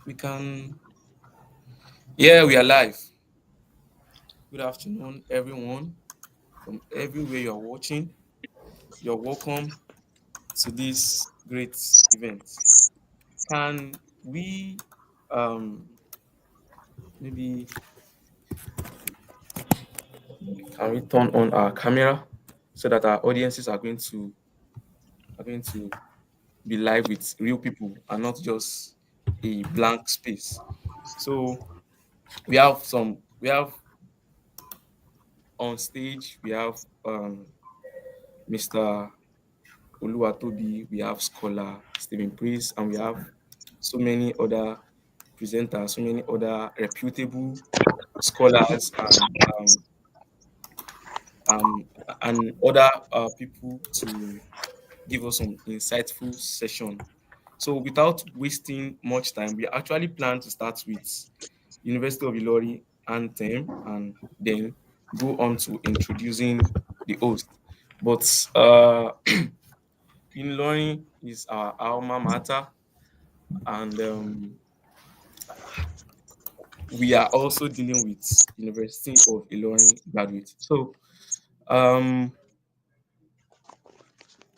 We can, yeah, we are live. Good afternoon, everyone from everywhere you're watching. You're welcome to this great event. Can we, um, maybe, can we turn on our camera so that our audiences are going to be live with real people and not just a blank space. So we have on stage, we have Mr. Oluwatobi, we have scholar Stephen Priest, and we have so many other presenters, so many other reputable scholars um, and other people to give us some insightful session. So without wasting much time, we actually plan to start with University of Ilori anthem and then go on to introducing the host. But Unilorin is our alma mater, and we are also dealing with University of Ilorin graduates. So um,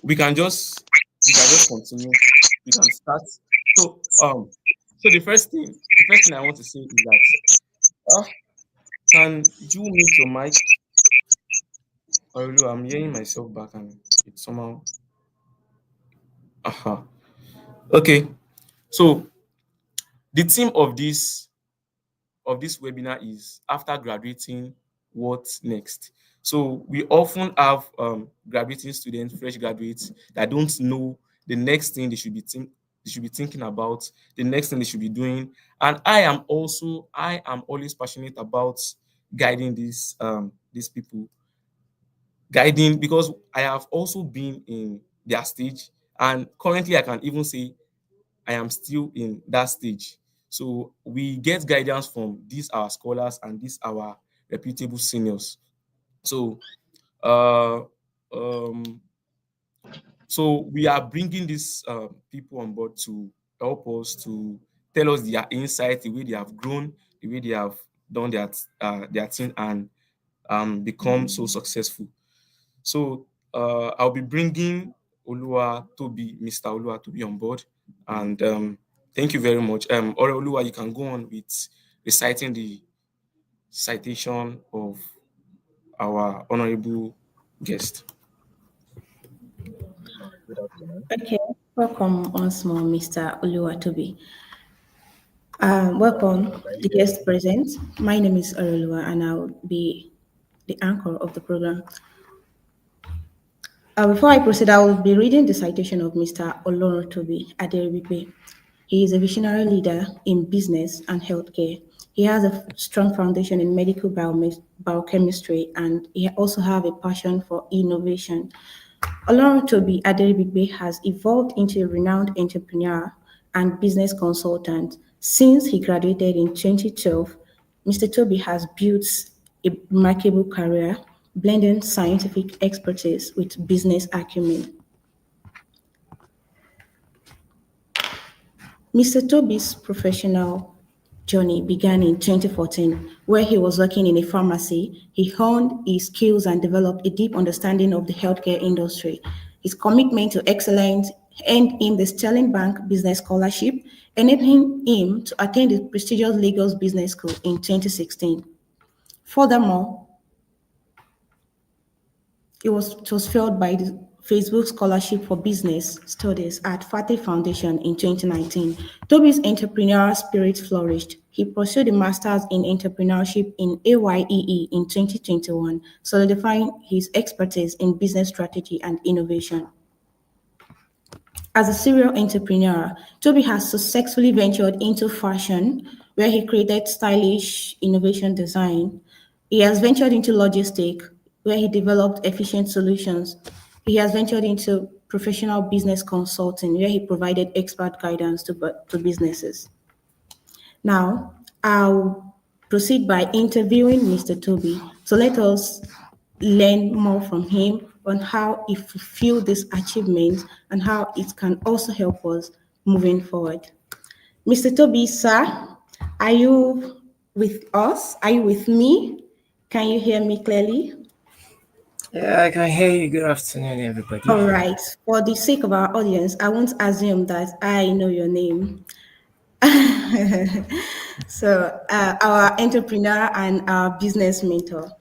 we can just we can just continue. We can start. So so the first thing I want to say is that can you mute your mic? Or I'm hearing myself back and it's somehow. Uh-huh. Okay. So the theme of this webinar is after graduating, what next? So we often have graduating students, fresh graduates that don't know the next thing they should be thinking about, the next thing they should be doing. And I am always passionate about guiding these people, guiding because I have also been in their stage, and currently I can even say I am still in that stage. So we get guidance from these our scholars and these our reputable seniors. So uh, um, so we are bringing these people on board to help us to tell us their insight, the way they have grown, the way they have done their thing and become so successful. So I'll be bringing Mr. Olua Tobi on board, and thank you very much. Ore Olua, you can go on with reciting the citation of our honorable guest. Good afternoon. Okay, welcome once more, Mr. Oluwatobi. Welcome, Can you the hear me? guest present. My name is Arulua, and I'll be the anchor of the program. Before I proceed, I will be reading the citation of Mr. Olorotobi Adebipe. He is a visionary leader in business and healthcare. He has a strong foundation in medical biochemistry, and he also have a passion for innovation. Olorotobi Adebipe has evolved into a renowned entrepreneur and business consultant. Since he graduated in 2012, Mr. Toby has built a remarkable career, blending scientific expertise with business acumen. Mr. Toby's professional journey began in 2014, where he was working in a pharmacy. He honed his skills and developed a deep understanding of the healthcare industry. His commitment to excellence earned him the Sterling Bank Business Scholarship, enabling him to attend the prestigious Lagos Business School in 2016. Furthermore, it was fueled by the Facebook Scholarship for Business Studies at Fateh Foundation in 2019. Toby's entrepreneurial spirit flourished. He pursued a master's in entrepreneurship in AYEE in 2021, solidifying his expertise in business strategy and innovation. As a serial entrepreneur, Toby has successfully ventured into fashion, where he created stylish innovation design. He has ventured into logistics, where he developed efficient solutions. He has ventured into professional business consulting, where he provided expert guidance to businesses. Now, I'll proceed by interviewing Mr. Toby. So let us learn more from him on how he fulfilled this achievement and how it can also help us moving forward. Mr. Toby, sir, are you with us? Are you with me? Can you hear me clearly? Yeah, I can hear you. Good afternoon, everybody. All right. For the sake of our audience, I won't assume that I know your name. So, our entrepreneur and our business mentor.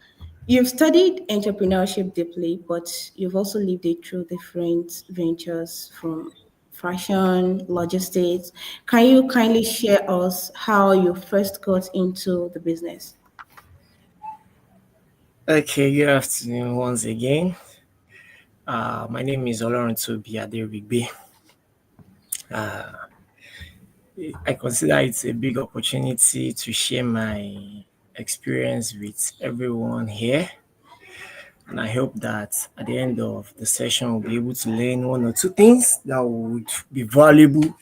You've studied entrepreneurship deeply, but you've also lived it through different ventures from fashion, logistics. Can you kindly share us how you first got into the business? Okay, good afternoon once again. My name is Oloran Tobi Aderigbe. I consider it a big opportunity to share my experience with everyone here, and I hope that at the end of the session, we'll be able to learn one or two things that would be valuable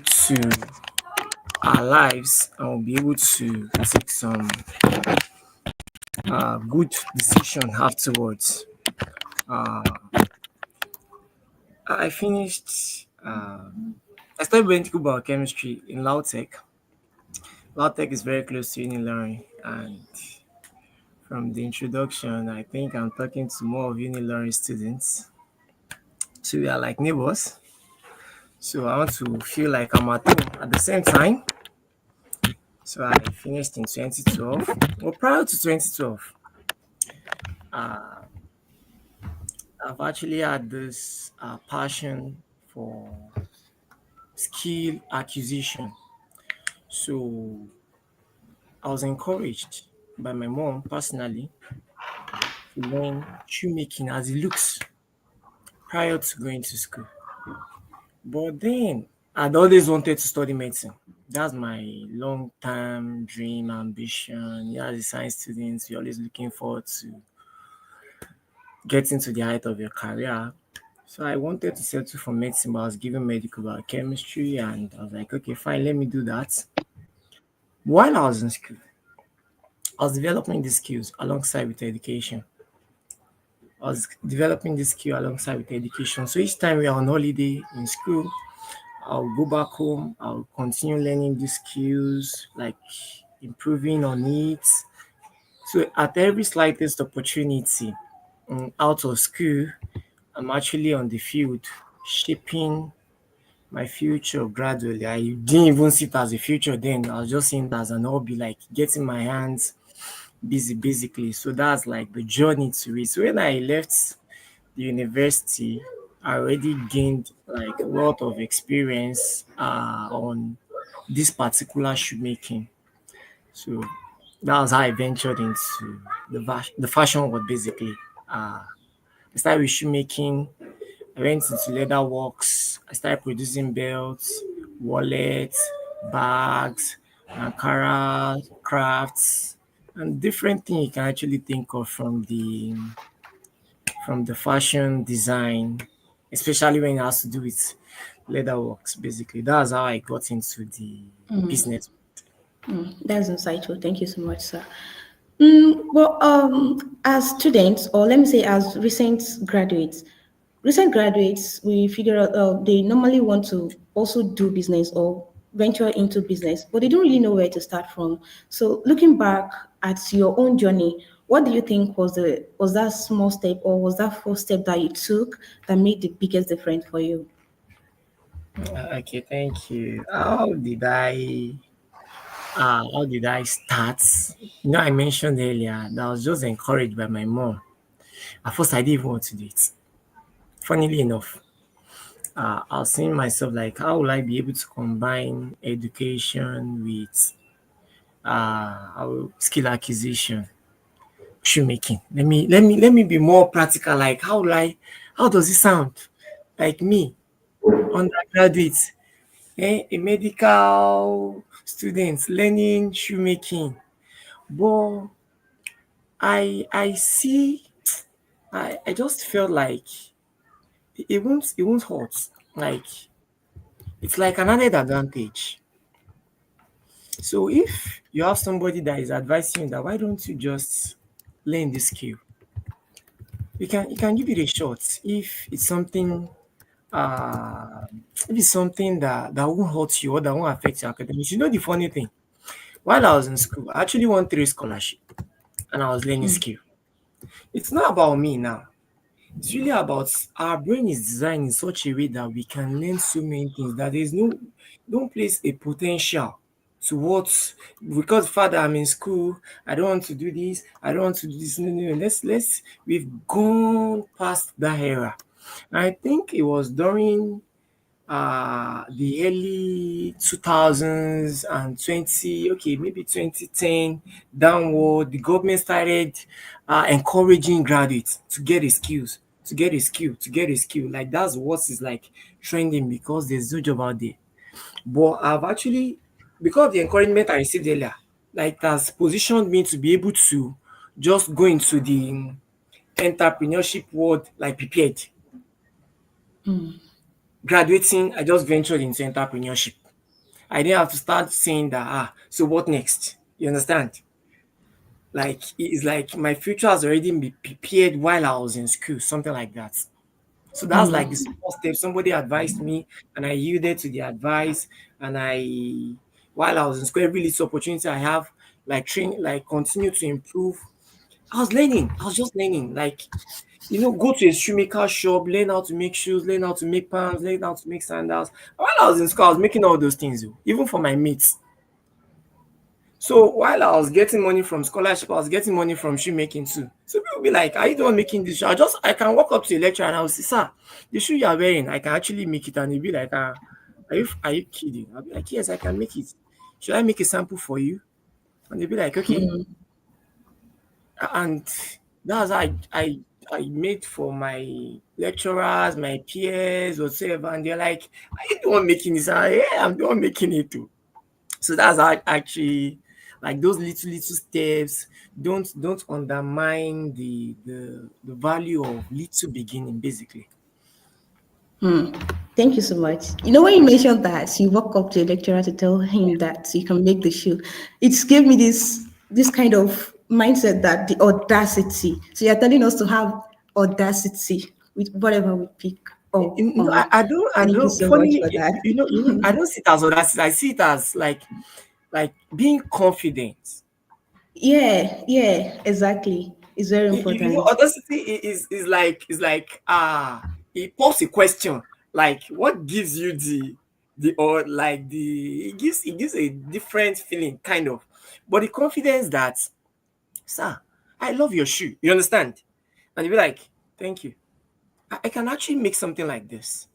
to our lives, and we'll be able to take some good decision afterwards. Uh, I finished. I studied medical biochemistry in Lautech. Lautech is very close to Unilorin, and from the introduction, I think I'm talking to more of Unilorin students. So we are like neighbors. So I want to feel like I'm at home at the same time. So I finished in 2012. Well, prior to 2012, uh, I've actually had this passion for skill acquisition. So I was encouraged by my mom personally to learn shoemaking as it looks prior to going to school. But then I'd always wanted to study medicine. That's my long term dream, ambition. Yeah, as a science student, you're always looking forward to getting to the height of your career. So I wanted to settle for medicine, but I was given medical biochemistry, and I was like, okay, fine, let me do that. While I was in school, I was developing these skills alongside with education. I was developing this skill alongside with education. So each time we are on holiday in school, I'll go back home, I'll continue learning these skills, like improving on it. So at every slightest opportunity out of school, I'm actually on the field shaping my future gradually. I didn't even see it as a future then. I was just seeing it as an hobby, like getting my hands busy basically. So that's like the journey to it. So when I left the university, I already gained like a lot of experience on this particular shoemaking. So that was how I ventured into the fashion world basically. I started with shoemaking. I went into leather works. I started producing belts, wallets, bags, Ankara crafts, and different things you can actually think of from the fashion design, especially when it has to do with leather works. Basically, that's how I got into the business. That's insightful. Thank you so much, sir. Well, as students, or let me say, as recent graduates, we figure out they normally want to also do business or venture into business, but they don't really know where to start from. So, looking back at your own journey, what do you think was that small step or was that first step that you took that made the biggest difference for you? Okay, thank you. How did I start? I mentioned earlier that I was just encouraged by my mom. At first, I didn't even want to do it. Funnily enough, I was seeing myself like, how will I be able to combine education with skill acquisition, shoemaking? Let me be more practical. Like, how does it sound? Like me, undergraduate, a medical student learning shoemaking. But I see, I just felt like it won't hurt. Like it's like an added advantage. So if you have somebody that is advising you that why don't you just learn this skill, you can give it a shot if it's something uh, maybe something that won't hurt you or that won't affect your academics. You know the funny thing, while I was in school, I actually won 3 scholarship and I was learning skill. It's not about me now. It's really about our brain is designed in such a way that we can learn so many things that there's no don't place a potential to what because father I'm in school, I don't want to do this, I don't want to do this. No, no, no. Let's we've gone past that era. And I think it was during the early 2000s and 20 okay maybe 2010 downward the government started encouraging graduates to get a skills to get a skill like that's what is like trending because there's no job out there but I've actually because of the encouragement I received earlier like it has positioned me to be able to just go into the entrepreneurship world like prepared graduating I just ventured into entrepreneurship. I didn't have to start saying that, so what next? You understand? Like, it's like my future has already been prepared while I was in school, something like that. So that's like the small step. Somebody advised me and I yielded to the advice. And while I was in school, every little opportunity I have, like train, like continue to improve. I was learning. I was just learning. Like, go to a shoemaker shop, learn how to make shoes, learn how to make pants, learn how to make sandals. While I was in school, I was making all those things, even for my mates. So while I was getting money from scholarship, I was getting money from shoemaking too. So people be like, "Are you the one making this shoe?" I can walk up to a lecturer and I will say, "Sir, the shoe you are wearing, I can actually make it." And he'll be like, are you kidding?" I'll be like, "Yes, I can make it. Should I make a sample for you?" And they'll be like, "Okay." And that's how I made for my lecturers, my peers, whatsoever. And they're like, "Are you the one making this?" Yeah, I'm the one making it too. So that's how actually like those little steps don't undermine the value of little beginning basically. Thank you so much. When you mentioned that you walk up to a lecturer to tell him that you can make the shoe, it gave me this kind of mindset that the audacity. So you're telling us to have audacity with whatever we pick up No, on. I Thank you don't so much funny for that. I don't see it as audacity. I see it as like being confident. Yeah, yeah, exactly. It's very important. Audacity is like it pops a question like what gives you the or like the it gives a different feeling kind of, but the confidence that sir, I love your shoe. You understand? And you be like, thank you. I can actually make something like this.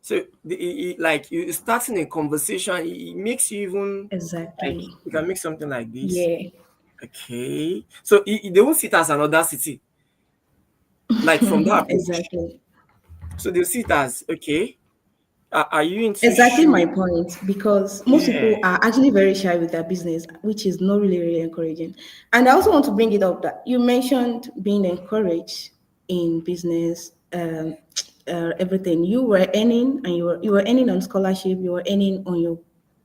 So like you starting a conversation, it makes you even like Exactly. you can make something like this. Yeah. Okay. So they won't see it as an audacity, like from that approach. Exactly. So they'll see it as okay. Are you into Exactly shoe? my point, because most Yeah. people are actually very shy with their business, which is not really, really encouraging. And I also want to bring it up that you mentioned being encouraged in business, everything. You were earning, and you were earning on scholarship. You were earning on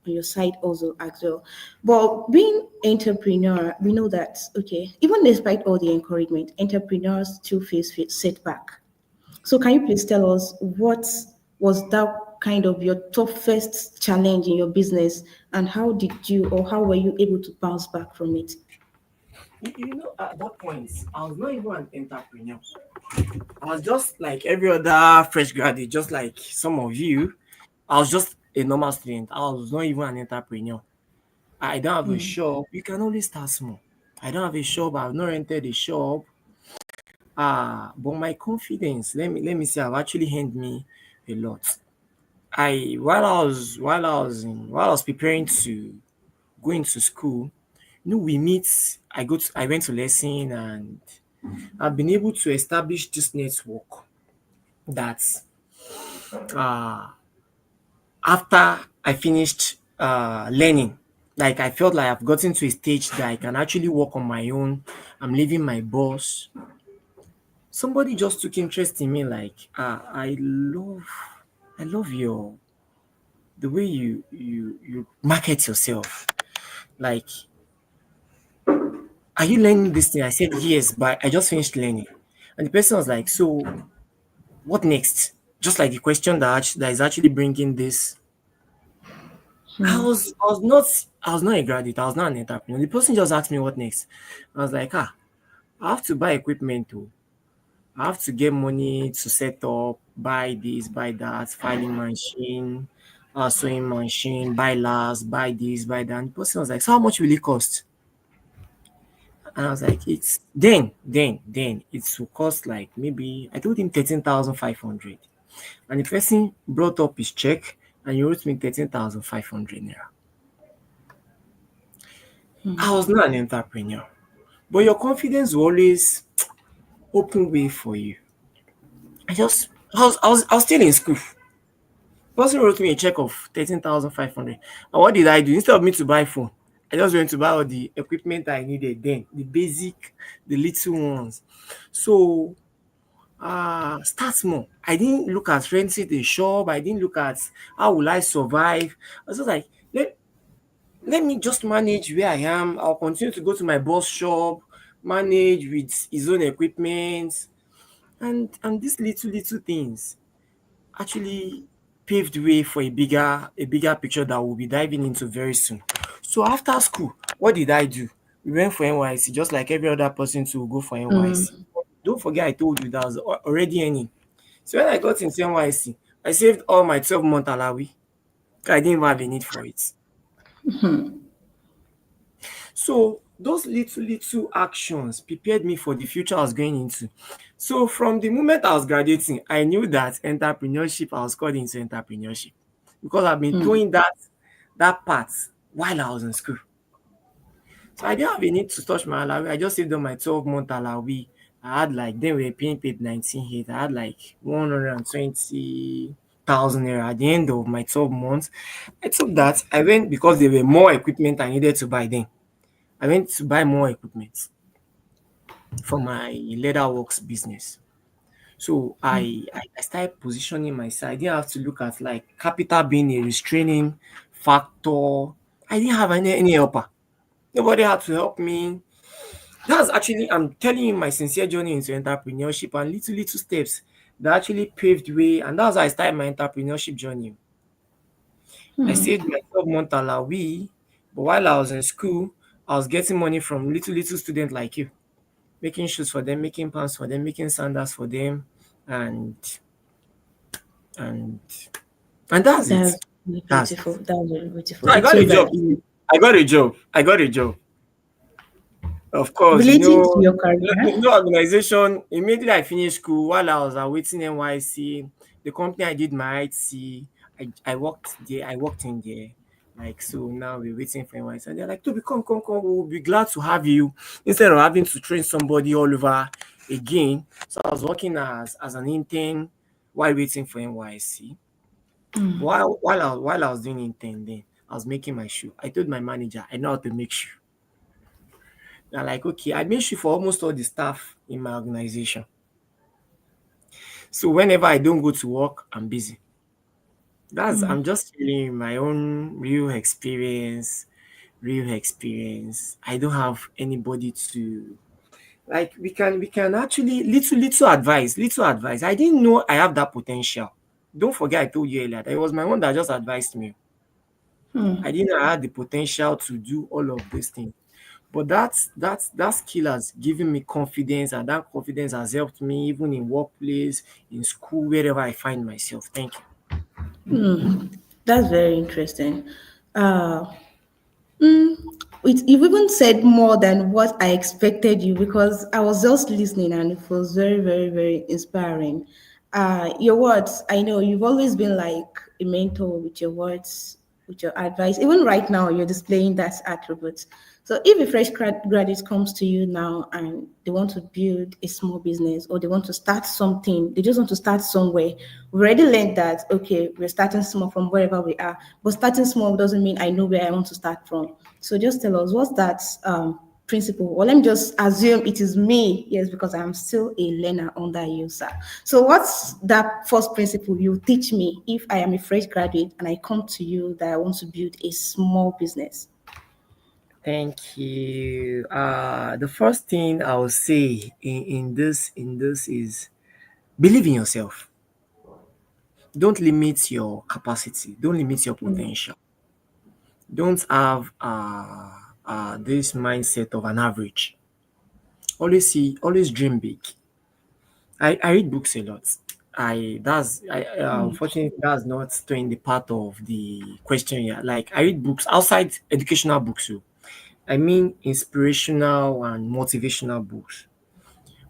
your side also as well. But being entrepreneur, we know that okay, even despite all the encouragement, entrepreneurs still face setback. So can you please tell us what was that kind of your toughest challenge in your business, and how did you or how were you able to bounce back from it? At that point, I was not even an entrepreneur. I was just like every other fresh graduate, just like some of you. I was just a normal student. I was not even an entrepreneur. I don't have a shop. You can only start small. I don't have a shop. I've not rented a shop. But my confidence, let me say, I've actually helped me a lot. I while I was preparing to go into school, we meet. I went to lesson and I've been able to establish this network that uh after I finished learning, like I felt like I've gotten to a stage that I can actually work on my own. I'm leaving my boss. Somebody just took interest in me, like I love your the way you market yourself. Like, are you learning this thing? I said yes, but I just finished learning. And the person was like, so what next? just like the question that is actually bringing this. I was not a graduate. I was not an entrepreneur. The person just asked me what next. I was like, I have to buy equipment too. I have to get money to set up, buy this, buy that, filing machine, sewing machine, buy last, buy this, buy that. And the person was like, so how much will it cost? And I was like, it's then it will cost like maybe I told him 13,500. And the person brought up his check and he wrote me 13,500 naira. I was not an entrepreneur, but your confidence will always open way for you. I was still in school. The person wrote me a check of 13,500. And what did I do? Instead of me to buy phone, I just went to buy all the equipment I needed then, the basic, the little ones. So start small. I didn't look at renting the shop. I didn't look at how will I survive. I was just like, let me just manage where I am. I'll continue to go to my boss shop, manage with his own equipment, and these little things actually paved way for a bigger picture that we'll be diving into very soon. So after school, what did I do? We went for NYC, just like every other person to go for NYC. Don't forget I told you that I was already earning. So when I got into NYC, I saved all my 12-month alawi. I didn't even have a need for it. So those little actions prepared me for the future I was going into. So from the moment I was graduating, I knew that entrepreneurship, I was called into entrepreneurship because I've been doing that part while I was in school. So I didn't have a need to touch my alawi. I just saved on my 12-month alawi. I had like then we were paying paid 19 I had like 120,000 naira at the end of my 12 months. I took that. I went because there were more equipment I needed to buy then. I went to buy more equipment for my leatherworks business. So I started positioning myself. I didn't have to look at like capital being a restraining factor. I didn't have any helper. Nobody had to help me. That's actually, I'm telling you my sincere journey into entrepreneurship and little steps that actually paved way. And that's how I started my entrepreneurship journey. I saved my 12-month alawi, but while I was in school, I was getting money from little students like you, making shoes for them, making pants for them, making sandals for them, and and and that's it. That's really That's beautiful. it. That's really beautiful. So I It got a shows job. that I got a job. I got a job. Of course, relating to your career. no organization. Immediately I finished school, while I was awaiting NYC, the company I did my IT, I worked there. I worked in there. Like so now we're waiting for NYC, and they're like, "Toby, come. We'll be glad to have you." Instead of having to train somebody all over again, so I was working as an intern while waiting for NYC. While I was doing intern, then I was making my shoe. I told my manager I know how to make shoe. They're like, okay, I made shoe for almost all the staff in my organization. So whenever I don't go to work, I'm busy. I'm just feeling my own real experience. I don't have anybody to like we can actually little advice. I didn't know I have that potential. Don't forget I told you earlier that it was my own that just advised me. I didn't know I had the potential to do all of these things. But that skill has given me confidence, and that confidence has helped me even in workplace, in school, wherever I find myself. Thank you. That's very interesting. Uh, Mm, you've even said more than what I expected you because I was just listening and it was very, very, very inspiring. Your words, I know you've always been like a mentor with your words, with your advice. Even right now, you're displaying that attribute. So if a fresh graduate comes to you now and they want to build a small business or they want to start something, they just want to start somewhere. We already learned that, okay, we're starting small from wherever we are, but starting small doesn't mean I know where I want to start from. So just tell us, what's that principle? Well, let me just assume it is me, yes, because I'm still a learner under you, sir. So what's that first principle you teach me if I am a fresh graduate and I come to you that I want to build a small business? Thank you. The first thing I will say in this is believe in yourself. Don't limit your capacity. Don't limit your potential. Don't have this mindset of an average. Always dream big. I read books a lot. Unfortunately that's not in the part of the question here. Like I read books outside educational books. So I mean inspirational and motivational books.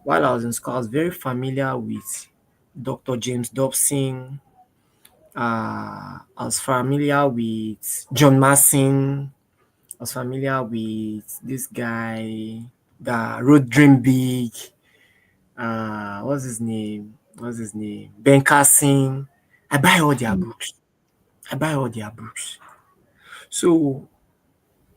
While I was in school, I was very familiar with Dr. James Dobson. I was familiar with John Masson. I was familiar with this guy that wrote Dream Big. What's his name? Ben Carson. I buy all their books. I buy all their books. So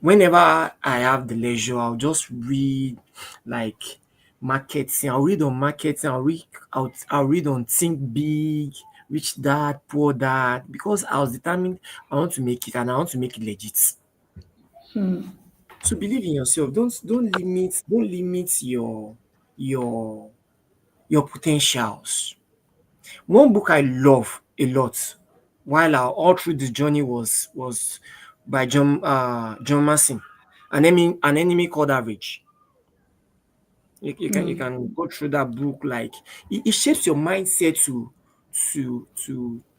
whenever I have the leisure, I'll just read like marketing. I'll read on marketing. I'll read on think big, rich dad, poor dad, because I was determined I want to make it and I want to make it legit. So believe in yourself. Don't limit your your potentials. One book I love a lot while all through this journey was by John Masson, an enemy called average. You can go through that book, like it shapes your mindset to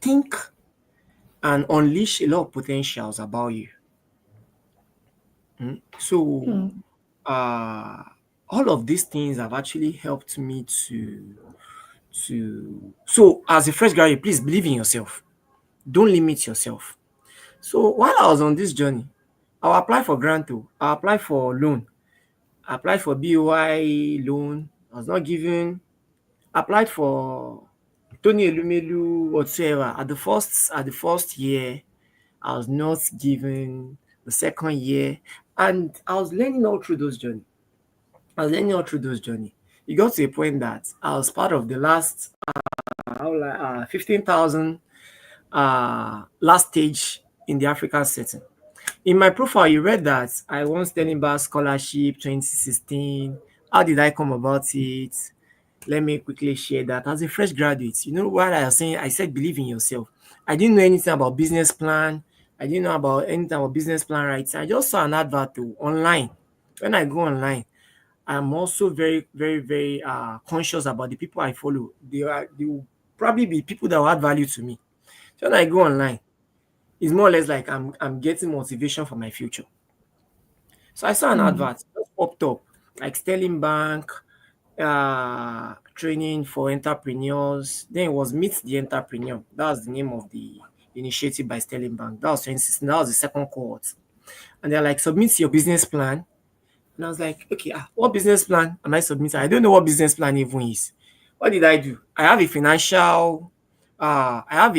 think and unleash a lot of potentials about you. So uh all of these things have actually helped me so as a fresh graduate, please believe in yourself. Don't limit yourself. So while I was on this journey, I'll apply for grant too. I'll apply for loan. I applied for BOI loan. I was not given. Applied for Tony Elumelu whatsoever. At the first year, I was not given. The second year, and I was learning all through those journey. It got to a point that I was part of the last 15,000 last stage in the African setting. In my profile, you read that I won Sterling Bar Scholarship 2016. How did I come about it? Let me quickly share that. As a fresh graduate, you know what I was saying? I said believe in yourself. I didn't know anything about business plan. I didn't know about anything about business plan writing. I just saw an advert online. When I go online, I'm also very, very, very conscious about the people I follow. They will probably be people that will add value to me. So when I go online, it's more or less like I'm getting motivation for my future. So I saw an advert just popped up, like Sterling Bank, training for entrepreneurs. Then it was Meet the Entrepreneur. That was the name of the initiative by Sterling Bank. That was 2016. That was the second cohort. And they're like, submit your business plan. And I was like, okay, what business plan am I submitting? I don't know what business plan even is. What did I do? I have a financial, I have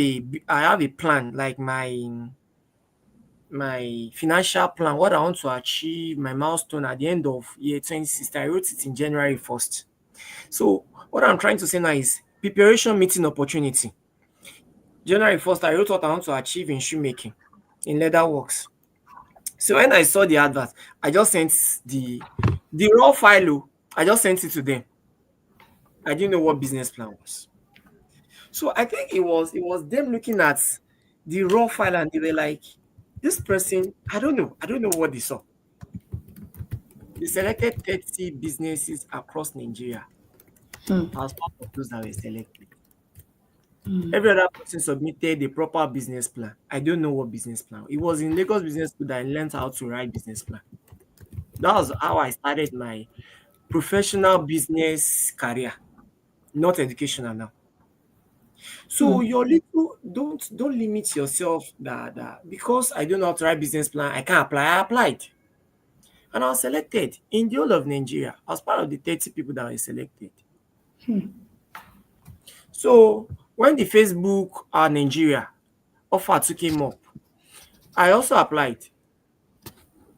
a plan, like my financial plan, what I want to achieve, my milestone at the end of year 2016. I wrote it in January 1st. So what I'm trying to say now is preparation meeting opportunity. January 1st, I wrote what I want to achieve in shoemaking, in leather works. So when I saw the advert, I just sent the raw file. I just sent it to them. I didn't know what business plan was. So I think it was them looking at the raw file and they were like, this person, I don't know. I don't know what they saw. They selected 30 businesses across Nigeria. I was part of those that were selected. Every other person submitted a proper business plan. I don't know what business plan. It was in Lagos Business School that I learned how to write business plan. That was how I started my professional business career, not educational now. So your little don't limit yourself that because I don't know how to write business plan, I can't apply. I applied and I was selected in the whole of Nigeria. I was part of the 30 people that were selected. So when the Facebook Nigeria offer came up, I also applied.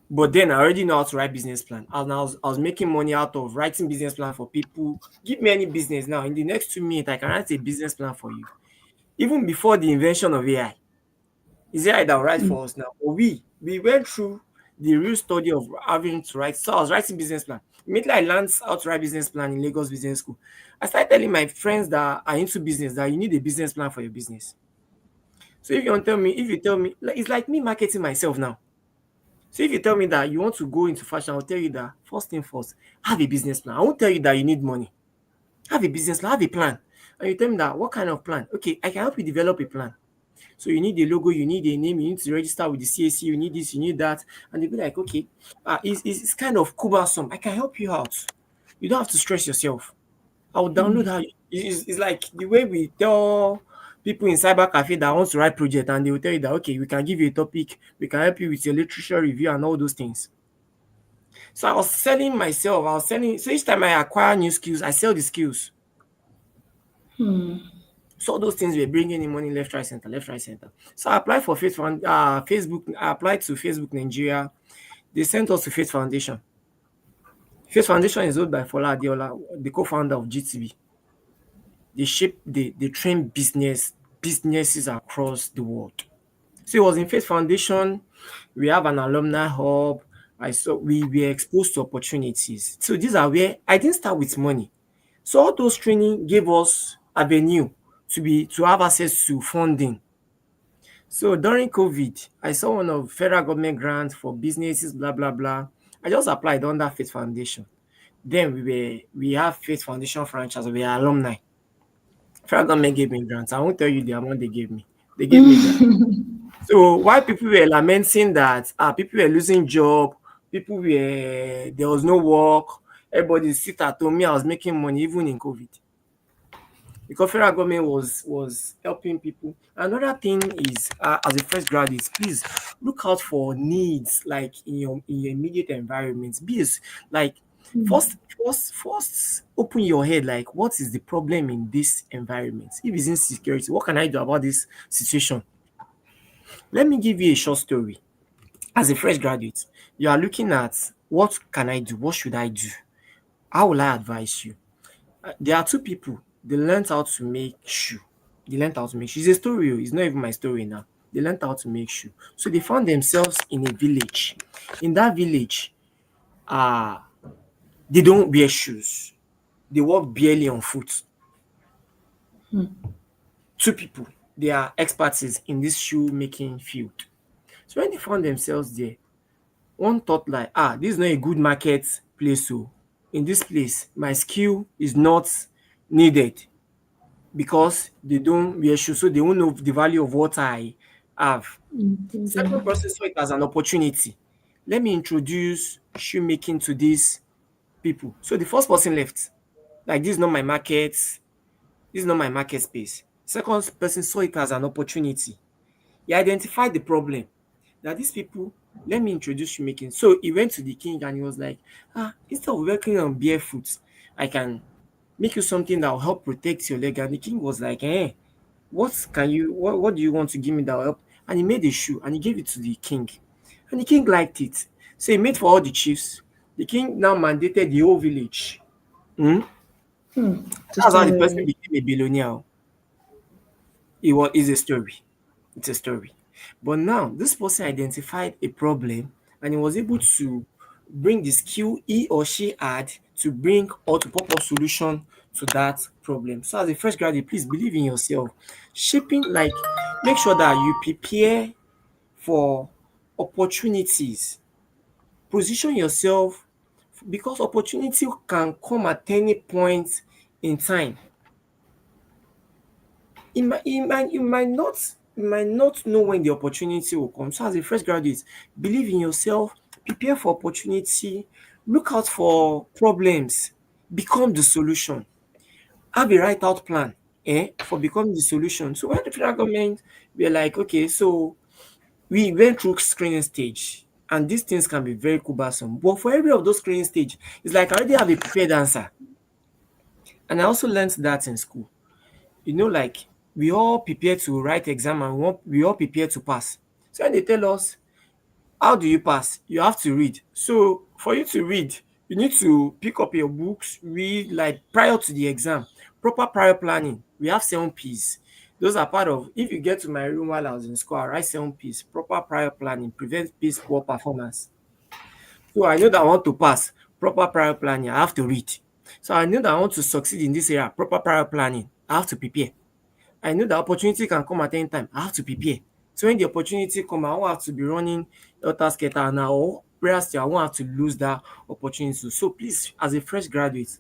But then I already know how to write business plan. And I was making money out of writing business plan for people. Give me any business now. In the next 2 minutes, I can write a business plan for you. Even before the invention of AI. It's AI that will write for us now. But we went through the real study of having to write. So I was writing business plan. Immediately I learned how to write business plan in Lagos Business School. I started telling my friends that are into business that you need a business plan for your business. So if you tell me, like, it's like me marketing myself now. So if you tell me that you want to go into fashion, I'll tell you that first thing first, have a business plan. I won't tell you that you need money. Have a business plan, have a plan. And you tell me that what kind of plan? Okay, I can help you develop a plan. So you need a logo, you need a name, you need to register with the CAC, you need this, you need that. And they'll be like, okay, it's kind of cumbersome. I can help you out. You don't have to stress yourself. I'll download how it's like the way we tell people in cyber cafe that want to write project and they will tell you that okay, we can give you a topic, we can help you with your literature review and all those things. So I was selling myself, I was selling so each time I acquire new skills, I sell the skills. So all those things were bringing in money left, right, center, left, right, center. So I applied for Facebook. I applied to Facebook Nigeria. They sent us to Faith Foundation. Faith Foundation is owned by Fola Adeola, the co-founder of GTB. They train businesses across the world. So it was in Faith Foundation. We have an alumni hub. I saw we were exposed to opportunities. So these are where I didn't start with money. So all those training gave us avenue to have access to funding. So during COVID, I saw one of federal government grants for businesses, blah blah blah. I just applied under Faith Foundation. Then we have Faith Foundation franchise. We are alumni. Federal government gave me grants. I won't tell you the amount they gave me. They gave me grants. So while people were lamenting that people were losing job, people were there was no work, everybody sit at home. Me, I was making money even in COVID because federal government was helping people. Another thing is as a fresh graduate, please look out for needs like in your immediate environment. Like first open your head like what is the problem in this environment? If it's insecurity, what can I do about this situation? Let me give you a short story. As a fresh graduate, you are looking at what can I do? What should I do? How will I advise you? There are two people. They learned how to make shoe. They learned how to make shoe. It's a story. It's not even my story now. They learned how to make shoe. So they found themselves in a village. In that village, uh, they don't wear shoes. They walk barely on foot. Two people. They are experts in this shoe making field. So when they found themselves there, one thought like, this is not a good market place. So in this place, my skill is not needed because they don't wear shoes, so they won't know the value of what I have. Second person saw it as an opportunity. Let me introduce shoemaking to these people. So the first person left. Like this is not my market. This is not my market space. Second person saw it as an opportunity. He identified the problem that these people, let me introduce shoemaking. So he went to the king and he was like, instead of working on barefoot, I can make you something that will help protect your leg. And the king was like, what do you want to give me that will help? And he made a shoe and he gave it to the king. And the king liked it. So he made for all the chiefs. The king now mandated the whole village. Hmm? To That's how start the person wearing. became a billionaire. It's a story. It's a story. But now this person identified a problem and he was able to bring the skill he or she had to bring or to pop up solution to that problem. So as a fresh graduate, please believe in yourself. Shaping like make sure that you prepare for opportunities. Position yourself because opportunity can come at any point in time. You might not know when the opportunity will come. So as a fresh graduate, believe in yourself, prepare for opportunity, look out for problems, become the solution. Have a write out plan for becoming the solution. So when the federal government were like, okay, so we went through screening stage and these things can be very cumbersome. But for every of those screening stage, it's like I already have a prepared answer. And I also learned that in school. Like we all prepare to write exam and we all prepare to pass. So when they tell us, how do you pass? You have to read. So for you to read, you need to pick up your books, read like prior to the exam. Proper prior planning. We have 7 P's. Those are part of if you get to my room while I was in school, I write 7 P's. Proper prior planning, prevent piss poor performance. So I know that I want to pass. Proper prior planning, I have to read. So I know that I want to succeed in this area. Proper prior planning, I have to prepare. I know the opportunity can come at any time. I have to prepare. So when the opportunity come, I won't have to be running helter skelter now, or whereas I won't have to lose that opportunity. So please, as a fresh graduate,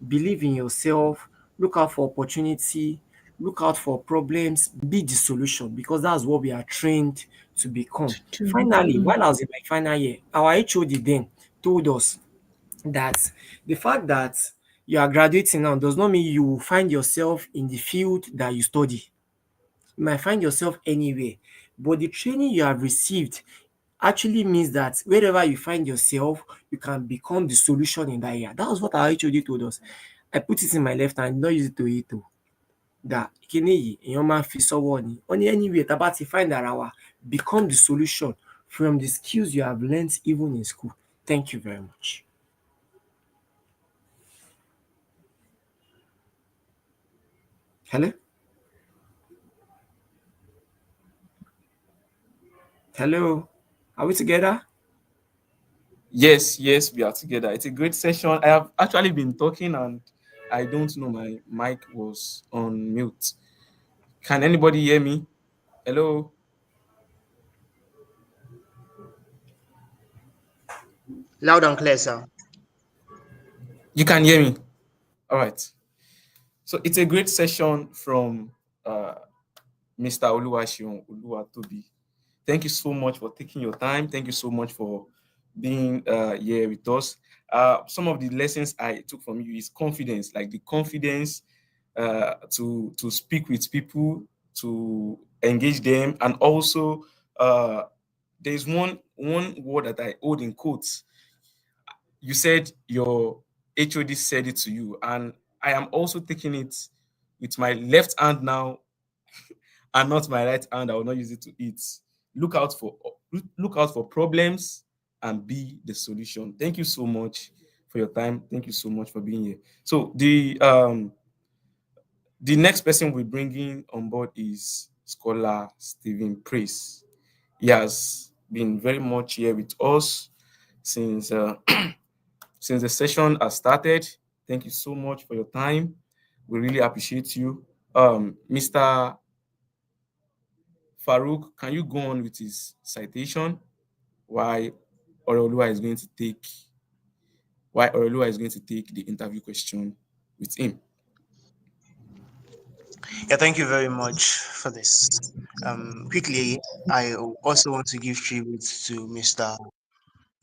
believe in yourself, look out for opportunity, look out for problems, be the solution, because that's what we are trained to become. Finally, while I was in my final year, our HOD then told us that the fact that you are graduating now does not mean you will find yourself in the field that you study. You might find yourself anywhere, but the training you have received actually means that wherever you find yourself, you can become the solution in that area. That was what our HOD told us. I put it in my left hand, not use it to eat o. That kíní yìí èèyàn máa ń fi sọ́wọ́ ni. Ó ní anywhere tá a bá ti find ara wa, become the solution from the skills you have learnt even in school. Thank you very much. Hello? Hello? Are we together? Yes, yes, we are together. It's a great session. I have actually been talking and I don't know my mic was on mute. Can anybody hear me? Hello? Loud and clear, sir. You can hear me. All right. So it's a great session from Mr. Oluwaseun Oluwatobi. Thank you so much for taking your time. Thank you so much for being here with us. Some of the lessons I took from you is confidence, like the confidence to speak with people, to engage them, and also there's one word that I hold in quotes. You said your HOD said it to you, and I am also taking it with my left hand now and not my right hand. I will not use it to eat. Look out for look out for problems and be the solution. Thank you so much for your time. Thank you so much for being here. So the next person we're bringing on board is Scholar Stephen Praise. He has been very much here with us since since the session has started. Thank you so much for your time. We really appreciate you. Mr. Farouk, can you go on with his citation? Why Orolua is going to take the interview question with him. Yeah, thank you very much for this. Quickly, I also want to give tribute to Mr.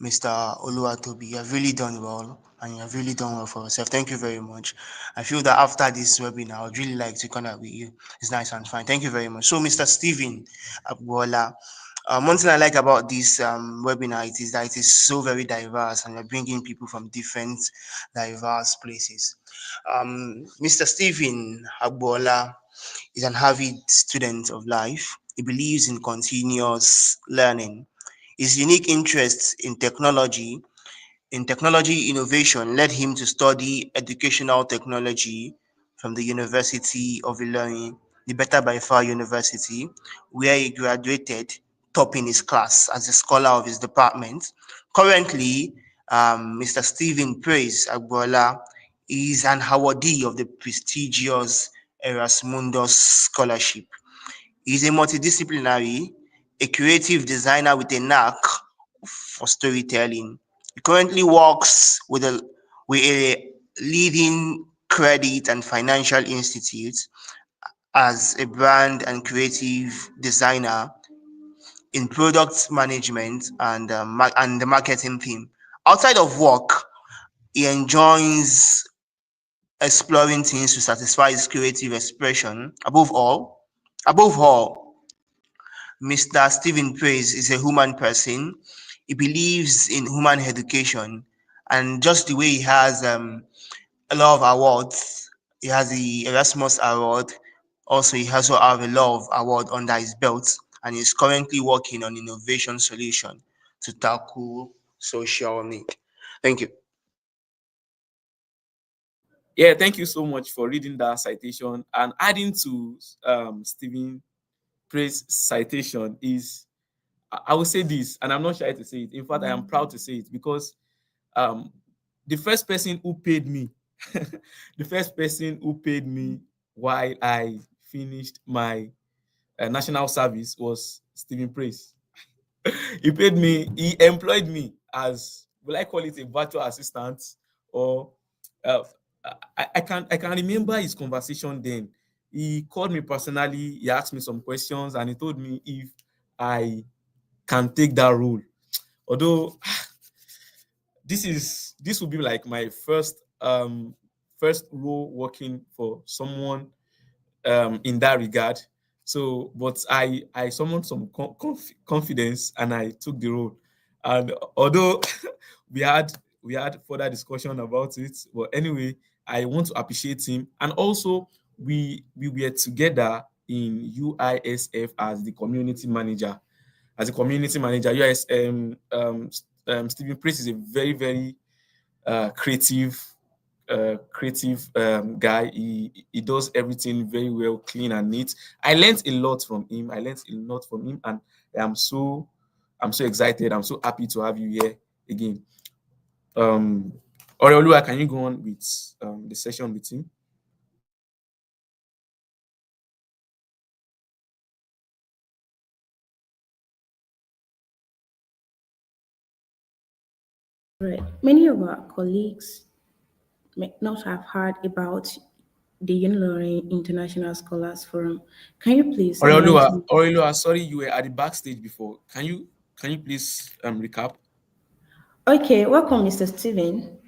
Oluwatobi. You have really done well, and you have really done well for yourself. Thank you very much. I feel that after this webinar, I would really like to connect with you. It's nice and fine. Thank you very much. So, Mr. Stephen Abuola, one thing I like about this webinar it is that it is so very diverse, and we're bringing people from different diverse places. Mr. Stephen Abuola is an avid student of life. He believes in continuous learning. His unique interest in technology innovation led him to study educational technology from the University of Ilorin, the Better by Far University, where he graduated topping his class as a scholar of his department. Currently, Mr. Stephen Praise Agbola is an awardee of the prestigious Erasmus Scholarship. He's a multidisciplinary, a creative designer with a knack for storytelling. He currently works with a leading credit and financial institute as a brand and creative designer in product management and the marketing team. Outside of work, he enjoys exploring things to satisfy his creative expression. Above all, Mr. Stephen Praise is a human person. He believes in human education, and just the way he has a lot of awards, he has the Erasmus Award. Also, he also have a lot of award under his belt, and he's currently working on innovation solution to tackle social need. Thank you. Yeah, thank you so much for reading that citation. And adding to Stephen Praise citation is, I will say this, and I'm not shy to say it. In fact, I am proud to say it because um, the first person who paid me, the first person who paid me while I finished my national service was Stephen Praise. He paid me, he employed me as, will I call it a virtual assistant, or uh, I can remember his conversation then. He called me personally, he asked me some questions, and he told me if I can take that role. Although this will be like my first role working for someone in that regard. So, but I summoned some confidence and I took the role. And although we had we had further discussion about it, but anyway, I want to appreciate him. And also, we were together in UISF as the community manager. As a community manager, Stephen Priest is a very creative guy. He does everything very well, clean and neat. I learned a lot from him. And I'm so excited. I'm so happy to have you here again. Um, Oreolua, can you go on with the session with him? Right. Many of our colleagues may not have heard about the Unilorin International Scholars Forum. Can you please enlighten? Oreolua, sorry, you were at the backstage before. Can you please recap? Okay, welcome, Mr. Steven.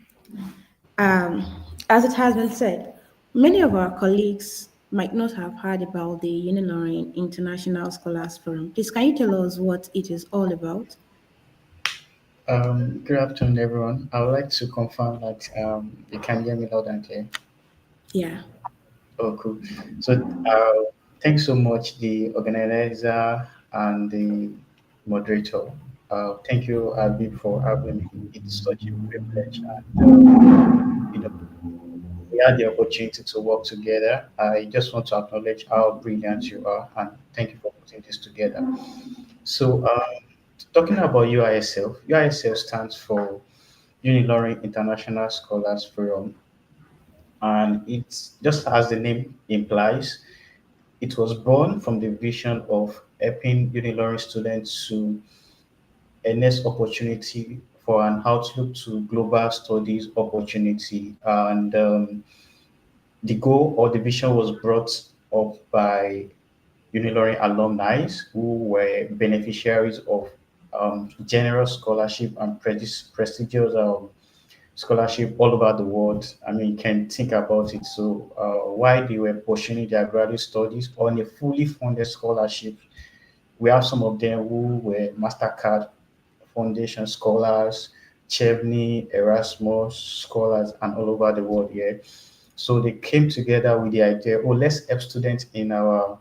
Um, as it has been said, many of our colleagues might not have heard about the Unilorin International Scholars Forum. Please, can you tell us what it is all about? Good afternoon, everyone. I would like to confirm that you can hear me loud and clear. Yeah. Oh, cool. So, thanks so much, the organizer and the moderator. Thank you, Abby, for having me. It's such a privilege, and you know, we had the opportunity to work together. I just want to acknowledge how brilliant you are, and thank you for putting this together. So, talking about UISF, UISF stands for Unilorin International Scholars Forum, and it's just as the name implies, it was born from the vision of helping Unilorin students to enhance opportunity for an outlook to global studies opportunity. And the goal or the vision was brought up by Unilorin alumni who were beneficiaries of generous scholarship and prestigious scholarship all over the world. I mean, you can think about it. So, while they were pursuing their graduate studies on a fully funded scholarship, we have some of them who were MasterCard Foundation scholars, Chebney, Erasmus scholars, and all over the world here. So they came together with the idea, oh, let's help students in our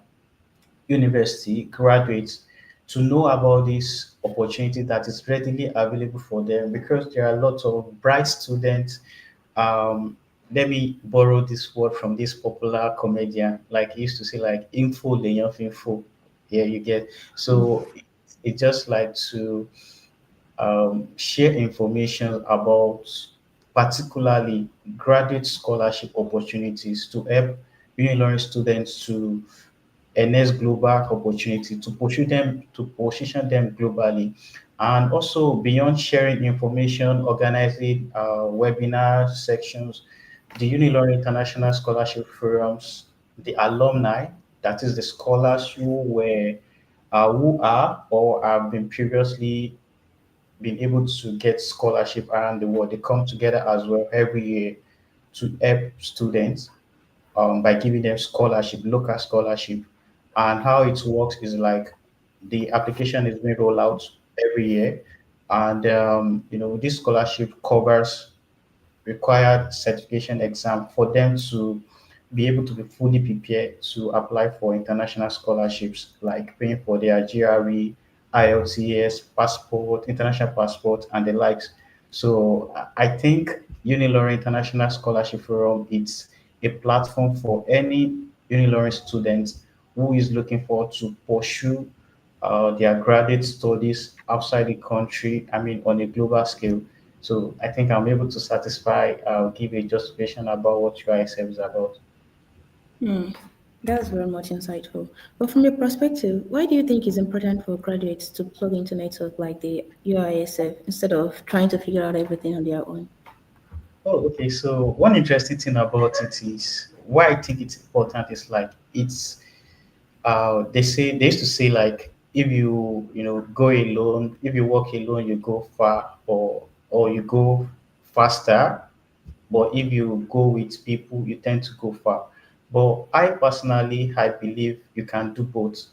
university, graduates, to know about this opportunity that is readily available for them because there are lots of bright students. Let me borrow this word from this popular comedian, like he used to say, like info, info. Yeah, you get. So it's just like to share information about particularly graduate scholarship opportunities to help uni students to enhance global opportunity to position them globally, and also beyond sharing information, organizing webinar sections, the Unilorin International Scholarship Forums, the alumni, that is the scholars who are or have been previously been able to get scholarship around the world. They come together as well every year to help students by giving them scholarship, local scholarship. And how it works is like the application is being rolled out every year. And, this scholarship covers required certification exam for them to be able to be fully prepared to apply for international scholarships, like paying for their GRE, IELTS, passport, international passport, and the likes. So I think Unilorin International Scholarship Forum it's a platform for any Unilorin student who is looking forward to pursue their graduate studies outside the country. I mean, on a global scale. So I think I'm able to give a justification about what UISF is about. Hmm. That's very much insightful. But from your perspective, why do you think it's important for graduates to plug into network like the UISF instead of trying to figure out everything on their own? Oh, okay. So one interesting thing about it is why I think it's important is like it's they used to say like if you go alone, if you walk alone you go far, or you go faster, but if you go with people you tend to go far. But I believe you can do both,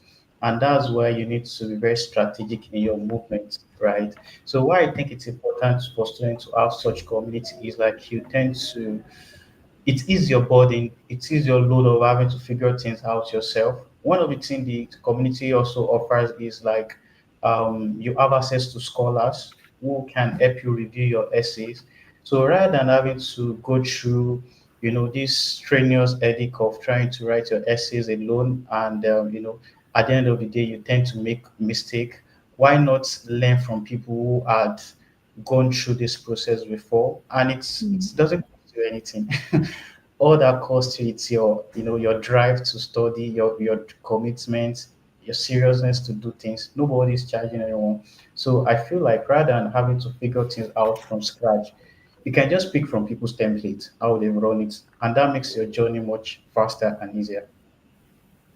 and that's why you need to be very strategic in your movement, right? So why I think it's important for students to have such community is like you tend to it is your burden, it is your load of having to figure things out yourself. One of the things the community also offers is like you have access to scholars who can help you review your essays. So rather than having to go through, this strenuous headache of trying to write your essays alone, and at the end of the day you tend to make mistake. Why not learn from people who had gone through this process before? And it doesn't cost you anything. All that costs you it's your drive to study, your commitment, your seriousness to do things. Nobody's charging anyone. So I feel like rather than having to figure things out from scratch, you can just pick from people's templates how they run it, and that makes your journey much faster and easier.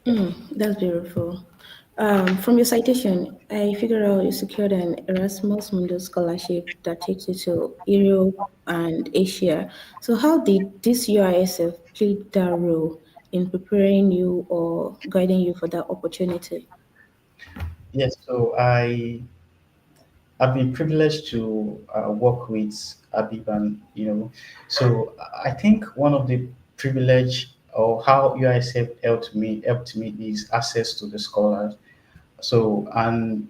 That's beautiful. From your citation, I figured out you secured an Erasmus Mundus scholarship that takes you to Europe and Asia. So, how did this UISF play that role in preparing you or guiding you for that opportunity? Yes, so I've been privileged to work with Abib, and so I think one of the privilege or how UISF helped me is access to the scholars. So and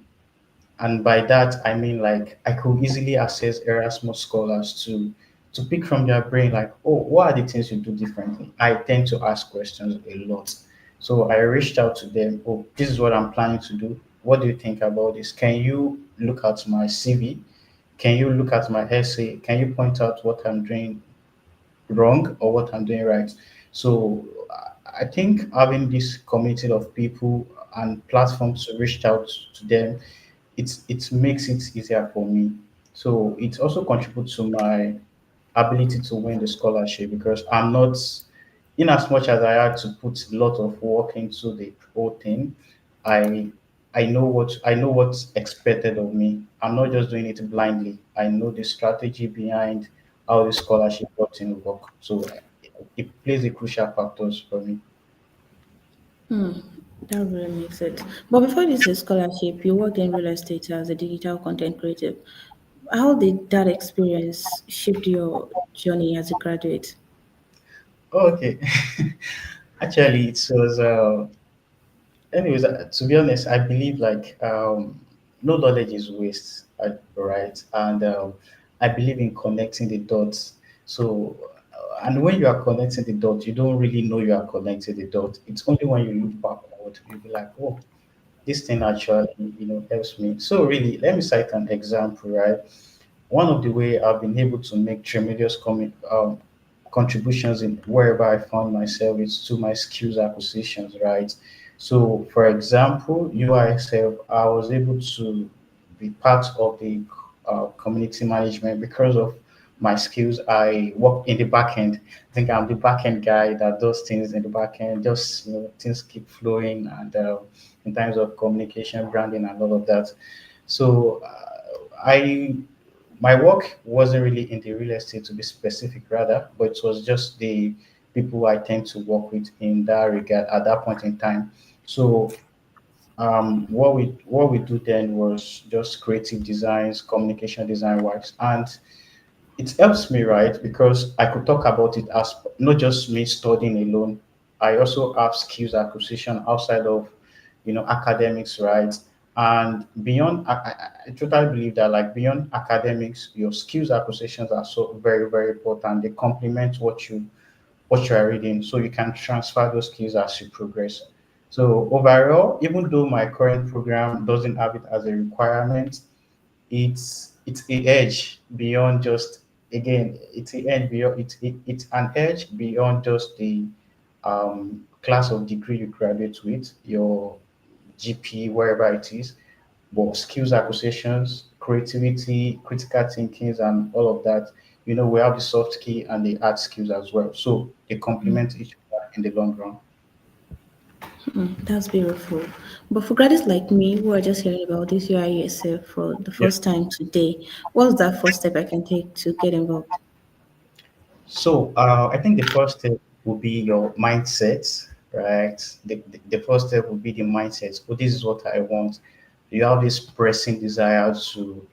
by that I mean like I could easily access Erasmus scholars to pick from their brain like, oh, what are the things you do differently? I tend to ask questions a lot. So I reached out to them, oh, this is what I'm planning to do. What do you think about this? Can you look at my CV? Can you look at my essay? Can you point out what I'm doing wrong or what I'm doing right? So I think having this community of people and platforms to reach out to them, it makes it easier for me. So it also contributes to my ability to win the scholarship because I'm not, in as much as I had to put a lot of work into the whole thing, I I know what's expected of me. I'm not just doing it blindly. I know the strategy behind how the scholarship works in work. So it plays a crucial factors for me. That really makes it. But before this scholarship, you worked in real estate as a digital content creative. How did that experience shape your journey as a graduate? Okay. Actually, it was anyways, to be honest, I believe like no knowledge is waste, right? And I believe in connecting the dots. So, and when you are connecting the dots, you don't really know you are connecting the dots. It's only when you look backward you'll be like, oh, this thing actually, helps me. So really, let me cite an example, right? One of the way I've been able to make tremendous contributions in wherever I found myself is to my skills acquisitions, right? So, for example, UISF, I was able to be part of the community management because of my skills. I work in the back end. I think I'm the back end guy that does things in the back end, just things keep flowing, and in terms of communication, branding, and all of that. So, I my work wasn't really in the real estate to be specific rather, but it was just the people I tend to work with in that regard at that point in time. So what we do then was just creative designs, communication design works, and it helps me, right? Because I could talk about it as not just me studying alone. I also have skills acquisition outside of, academics, right? And beyond, I totally believe that like beyond academics, your skills acquisitions are so very, very important. They complement what you are reading, so you can transfer those skills as you progress. So overall, even though my current program doesn't have it as a requirement, it's a edge beyond just again it's a edge beyond it's an edge beyond just the class of degree you graduate with, your GP, wherever it is, but skills acquisitions, creativity, critical thinking, and all of that. We have the soft skill and the hard skills as well. So they complement each other in the long run. That's beautiful. But for graduates like me who are just hearing about this UISF for the Yeah. first time today, what's that first step I can take to get involved? So I think the first step will be your mindset, right? The first step will be the mindset. Oh, this is what I want. You have this pressing desire to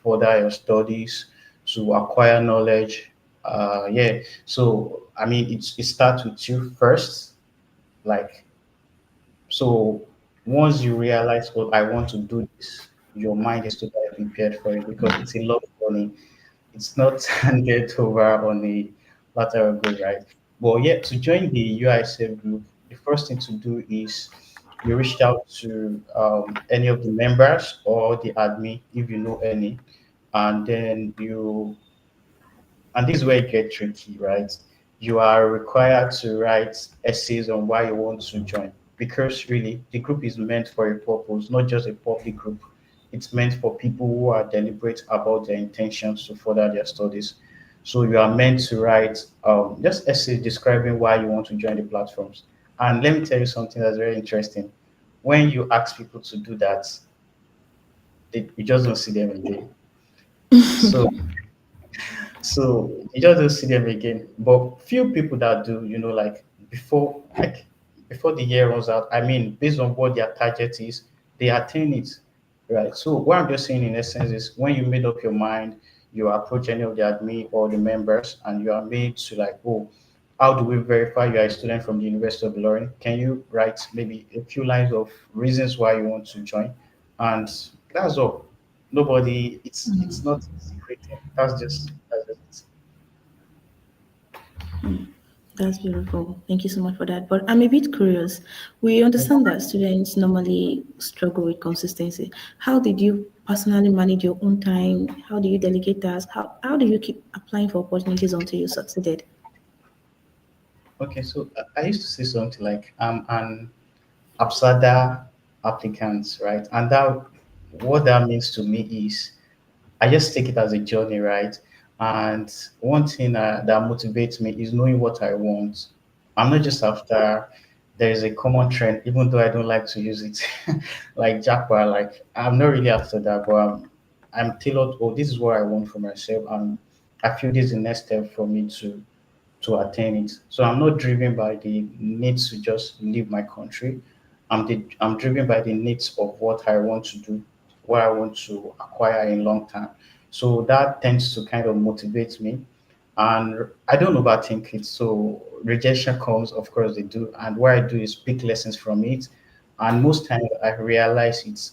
further your studies, to acquire knowledge. Yeah. So I mean, it starts with you first. Like, so once you realize, oh, I want to do this, your mind is totally prepared for it because it's a lot of money. It's not handed over on a lateral good, right? But yeah, to join the UISF group, the first thing to do is you reached out to any of the members or the admin if you know any, and then and this is where it gets tricky, right? You are required to write essays on why you want to join because really the group is meant for a purpose, not just a public group. It's meant for people who are deliberate about their intentions to further their studies. So you are meant to write just essays describing why you want to join the platforms. And let me tell you something that's very interesting. When you ask people to do that, you just don't see them again. So you just don't see them again. But few people that do, before the year runs out, I mean, based on what their target is, they attain it. Right. So what I'm just saying in essence is when you made up your mind, you approach any of the admin or the members and you are made to like, oh, how do we verify you are a student from the University of Lorin? Can you write maybe a few lines of reasons why you want to join? And that's all. Nobody, it's not a secret thing. That's just it. That's beautiful. Thank you so much for that. But I'm a bit curious. We understand that students normally struggle with consistency. How did you personally manage your own time? How do you delegate tasks? How do you keep applying for opportunities until you succeeded? Okay, so I used to say something like I'm an Absada applicant, right? And that what that means to me is I just take it as a journey, right? And one thing that motivates me is knowing what I want. I'm not just after. There is a common trend, even though I don't like to use it, like Jackpot. Like I'm not really after that, but I'm tailored. Oh, this is what I want for myself, and I feel this is the next step for me to attain it. So I'm not driven by the need to just leave my country. I'm driven by the needs of what I want to do, what I want to acquire in long term. So that tends to kind of motivate me. And I don't overthink it. So rejection comes, of course they do. And what I do is pick lessons from it. And most times I realize it's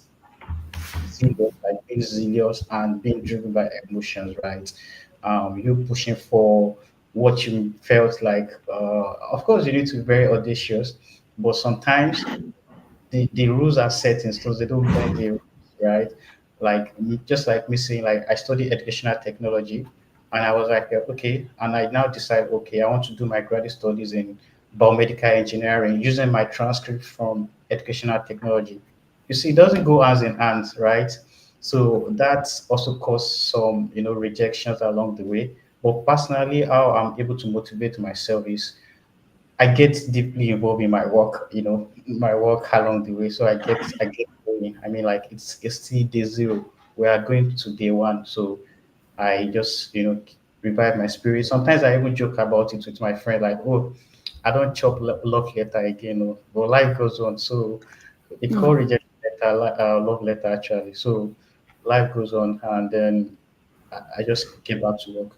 zealous, like being zealous and being driven by emotions, right? You pushing for what you felt like. Of course, you need to be very audacious, but sometimes the rules are set in stone. They don't bend the rules, right? Just like me saying, like I study educational technology, and I was like, okay, and I now decide, okay, I want to do my graduate studies in biomedical engineering using my transcript from educational technology. You see, it doesn't go hands in hands, right? So that's also caused some, rejections along the way. But personally, how I'm able to motivate myself is I get deeply involved in my work, my work along the way. So I get going. I mean, like it's still day zero. We are going to day one. So I just, revive my spirit. Sometimes I even joke about it with my friend, like, oh, I don't chop love letter again. Oh, but life goes on. So it's called rejection letter, love letter actually. So life goes on, and then I just get back to work.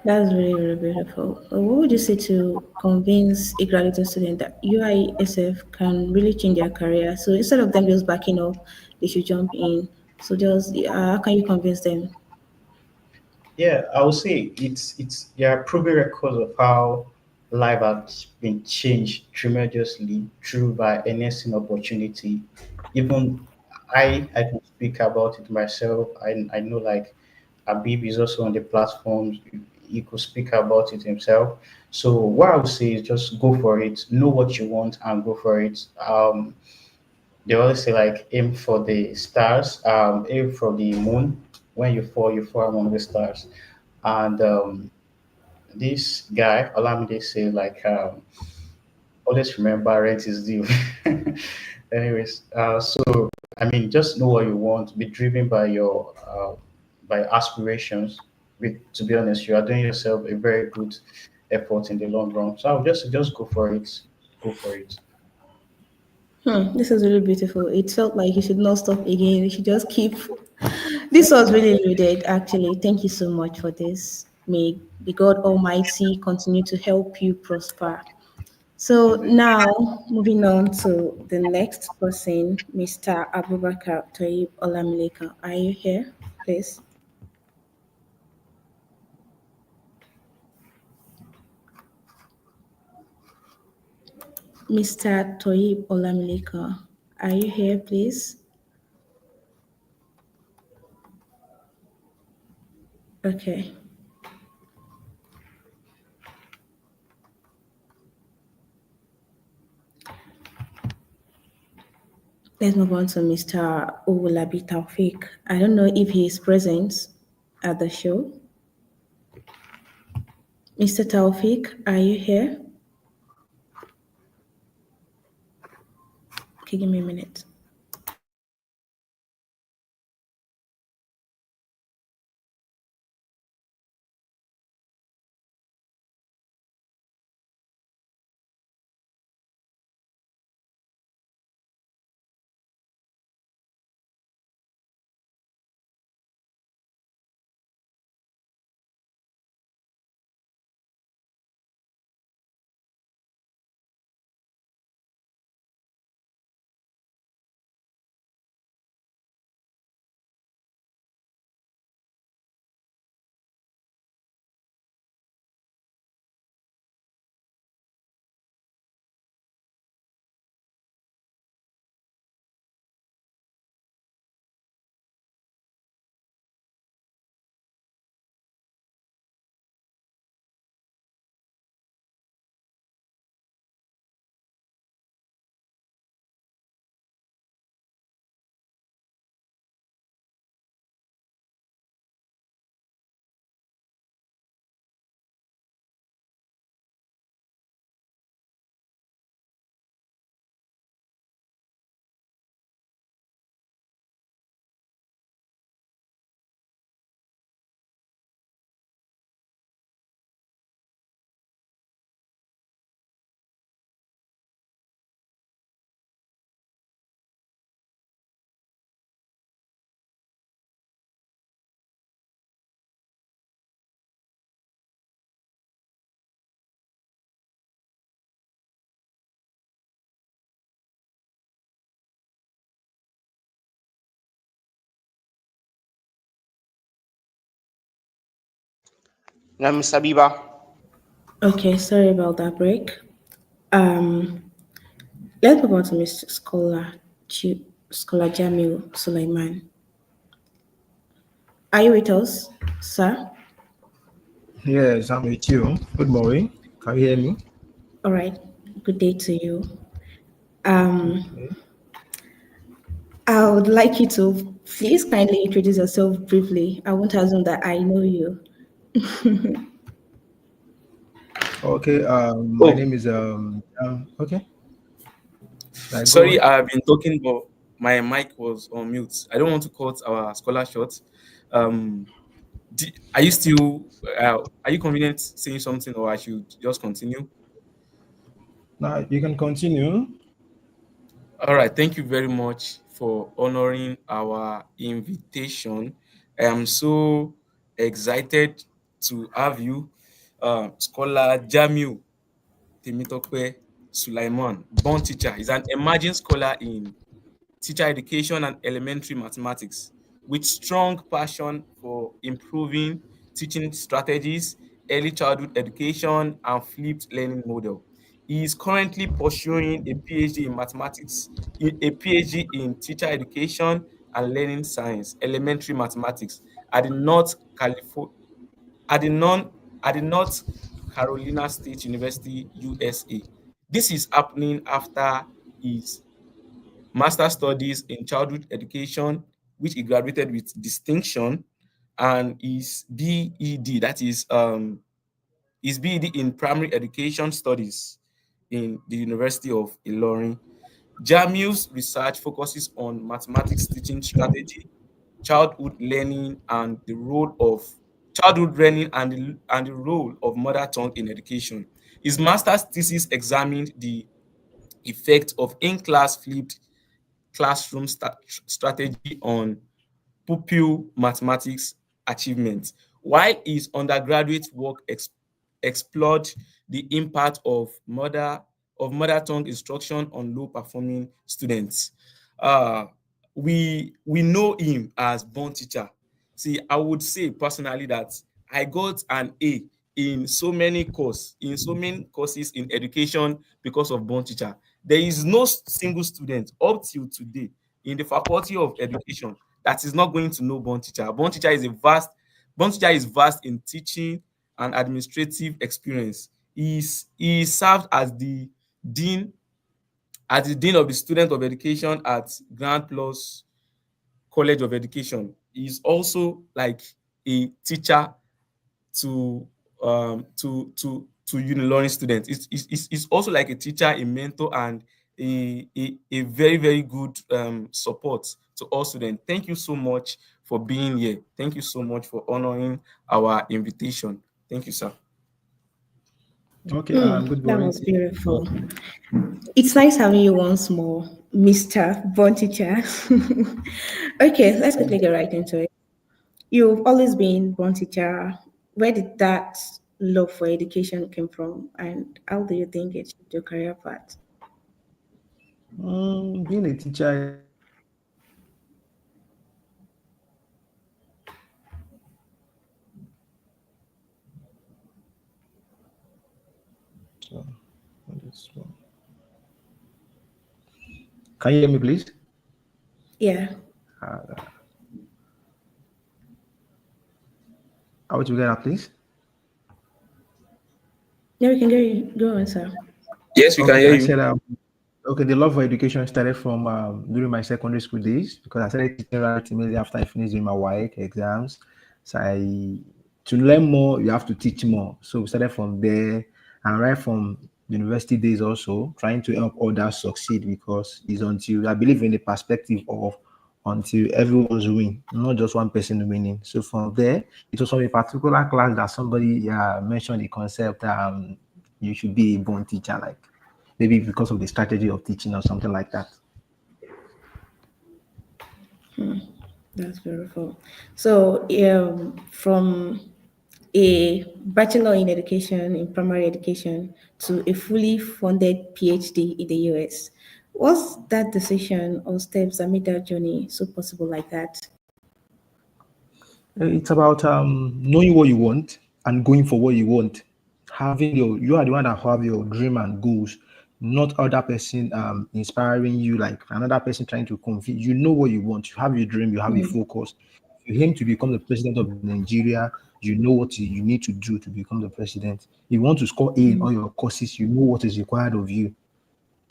That's really, really beautiful. What would you say to convince a graduate student that UISF can really change their career? So instead of them just backing up, they should jump in. So just how can you convince them? Yeah, I would say it's there are proven records of how life has been changed tremendously through by a nursing opportunity. Even I can speak about it myself. I know like Abib is also on the platforms. he could speak about it himself. So what I would say is just go for it, know what you want and go for it. They always say like aim for the stars, aim for the moon. When you fall among the stars. And this guy, Olamide, say like always remember rent is due. Anyways, so I mean, just know what you want. Be driven by your by aspirations. To be honest, you are doing yourself a very good effort in the long run. So I'll just go for it. Go for it. This is really beautiful. It felt like you should not stop again. You should just keep. This was really loaded, actually. Thank you so much for this. May God Almighty continue to help you prosper. So now, moving on to the next person, Mr. Abubakar Toyib Olamileka. Are you here, please? Mr. Toyib Olamileka, are you here, please? Okay. Let's move on to Mr. Owolabi Taufik. I don't know if he is present at the show. Mr. Taufik, are you here? Okay, give me a minute. Now, Mr. Biba. Okay, sorry about that break. Um, let's move on to Mr. Scholar Jamil Sulaiman. Are you with us, sir? Yes, I'm with you. Good morning. Can you hear me? All right. Good day to you. Um, Okay. I would like you to please kindly introduce yourself briefly. I won't assume that I know you. Okay. My Oh, name is okay. Like go sorry, on. I've been talking, but my mic was on mute. I don't want to cut our scholar short. Um, are you still? Are you convenient saying something, or I should just continue? Now you can continue. All right. Thank you very much for honoring our invitation. I am so excited to have you, Scholar Jamiu Temitope Sulaiman, born teacher. He's an emerging scholar in teacher education and elementary mathematics with strong passion for improving teaching strategies, early childhood education, and flipped learning model. He is currently pursuing a PhD in mathematics, a PhD in teacher education and learning science, elementary mathematics at the North California at the at the North Carolina State University, USA. This is happening after his master studies in childhood education, which he graduated with distinction, and his BEd, that is his BEd in primary education studies in the University of Ilorin. Jamil's research focuses on mathematics teaching strategy, childhood learning, and the role of childhood learning and the role of mother tongue in education. His master's thesis examined the effect of in-class flipped classroom strategy on pupil mathematics achievement, while his undergraduate work explored the impact of mother tongue instruction on low performing students. Uh, we know him as born teacher. See, I would say personally that I got an A in so many courses in education because of born teacher. There is no single student up till today in the faculty of education that is not going to know born teacher. Born teacher is vast in teaching and administrative experience. He served dean as the dean of the student of education at Grand Plus College of Education. He's also like a teacher to Unilorin students. It's also like a teacher, a mentor, and a very, very good support to all students. Thank you so much for being here. Thank you so much for honoring our invitation. Thank you, sir. Okay, good That morning. was beautiful. It's nice having you once more, Mr. Bonticha. Okay, let's quickly get right into it. You've always been born teacher. Where did that love for education came from, and how do you think it shaped your career path? Being a teacher is so, can you hear me, please? Yeah, I want to get up, please. yeah, we can go on, sir. Yes, we can Okay, hear I you. said, okay, the love for education started from during my secondary school days because I started teaching right immediately after I finished doing my WAEC exams. So to learn more, you have to teach more. So we started from there, and right from university days also trying to help others succeed because it's until I believe in the perspective of until everyone's win, not just one person winning. So from there, it was from a particular class that somebody mentioned the concept you should be a born teacher, like maybe because of the strategy of teaching or something like that. That's beautiful. So, from a bachelor in education, in primary education, to a fully funded PhD in the US, what's that decision or steps that made that journey so possible like that? It's about knowing what you want and going for what you want. Having you are the one that have your dream and goals, not other person inspiring you, like another person trying to convince you. Know what you want. You have your dream. You have a focus. If you aim to become the president of Nigeria, you know what you need to do to become the president. If you want to score A in all your courses, you know what is required of you.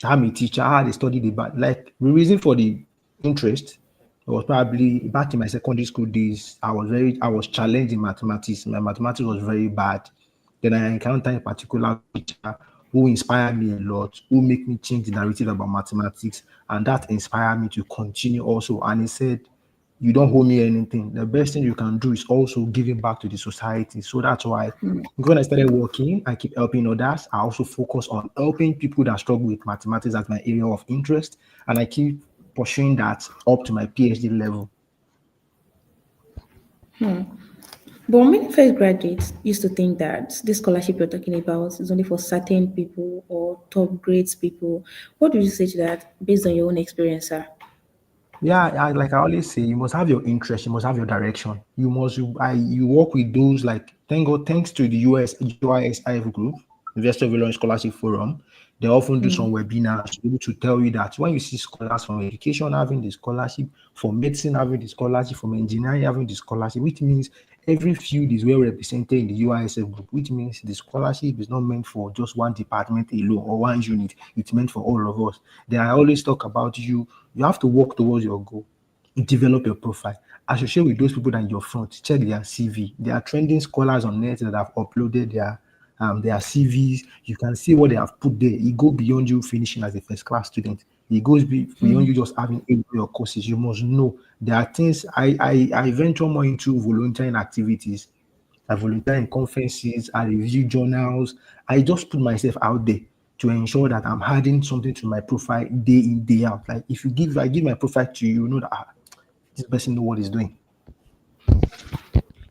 I'm a teacher. I had studied about like the reason for the interest was probably back in my secondary school days. I was challenged in mathematics. My mathematics was very bad. Then I encountered a particular teacher who inspired me a lot, who made me change the narrative about mathematics, and that inspired me to continue also. And he said, "You don't owe me anything. The best thing you can do is also giving back to the society." So that's why when I started working, I keep helping others. I also focus on helping people that struggle with mathematics as my area of interest, and I keep pursuing that up to my PhD level. But many first graduates used to think that this scholarship you're talking about is only for certain people or top grades people. What do you say to that based on your own experience, sir? Yeah, like I always say, you must have your interest, you must have your direction. You work with those like thanks to the USISIF group, Investor of Illinois Scholarship Forum. They often do some webinars to be able to tell you that when you see scholars from education having the scholarship, for medicine having the scholarship, from engineering having the scholarship, which means every field is well represented in the UISF group, which means the scholarship is not meant for just one department alone or one unit. It's meant for all of us. Then I always talk about you have to work towards your goal, develop your profile, associate with those people that are in your front, check their CV. There are trending scholars on net that have uploaded their CVs. You can see what they have put there. It goes beyond you finishing as a first class student. It goes beyond you just having your courses. You must know there are things. I venture more into volunteering activities. I volunteer in conferences. I review journals. I just put myself out there to ensure that I'm adding something to my profile day in, day out. Like if I give my profile to you, you know that this person know what he's doing.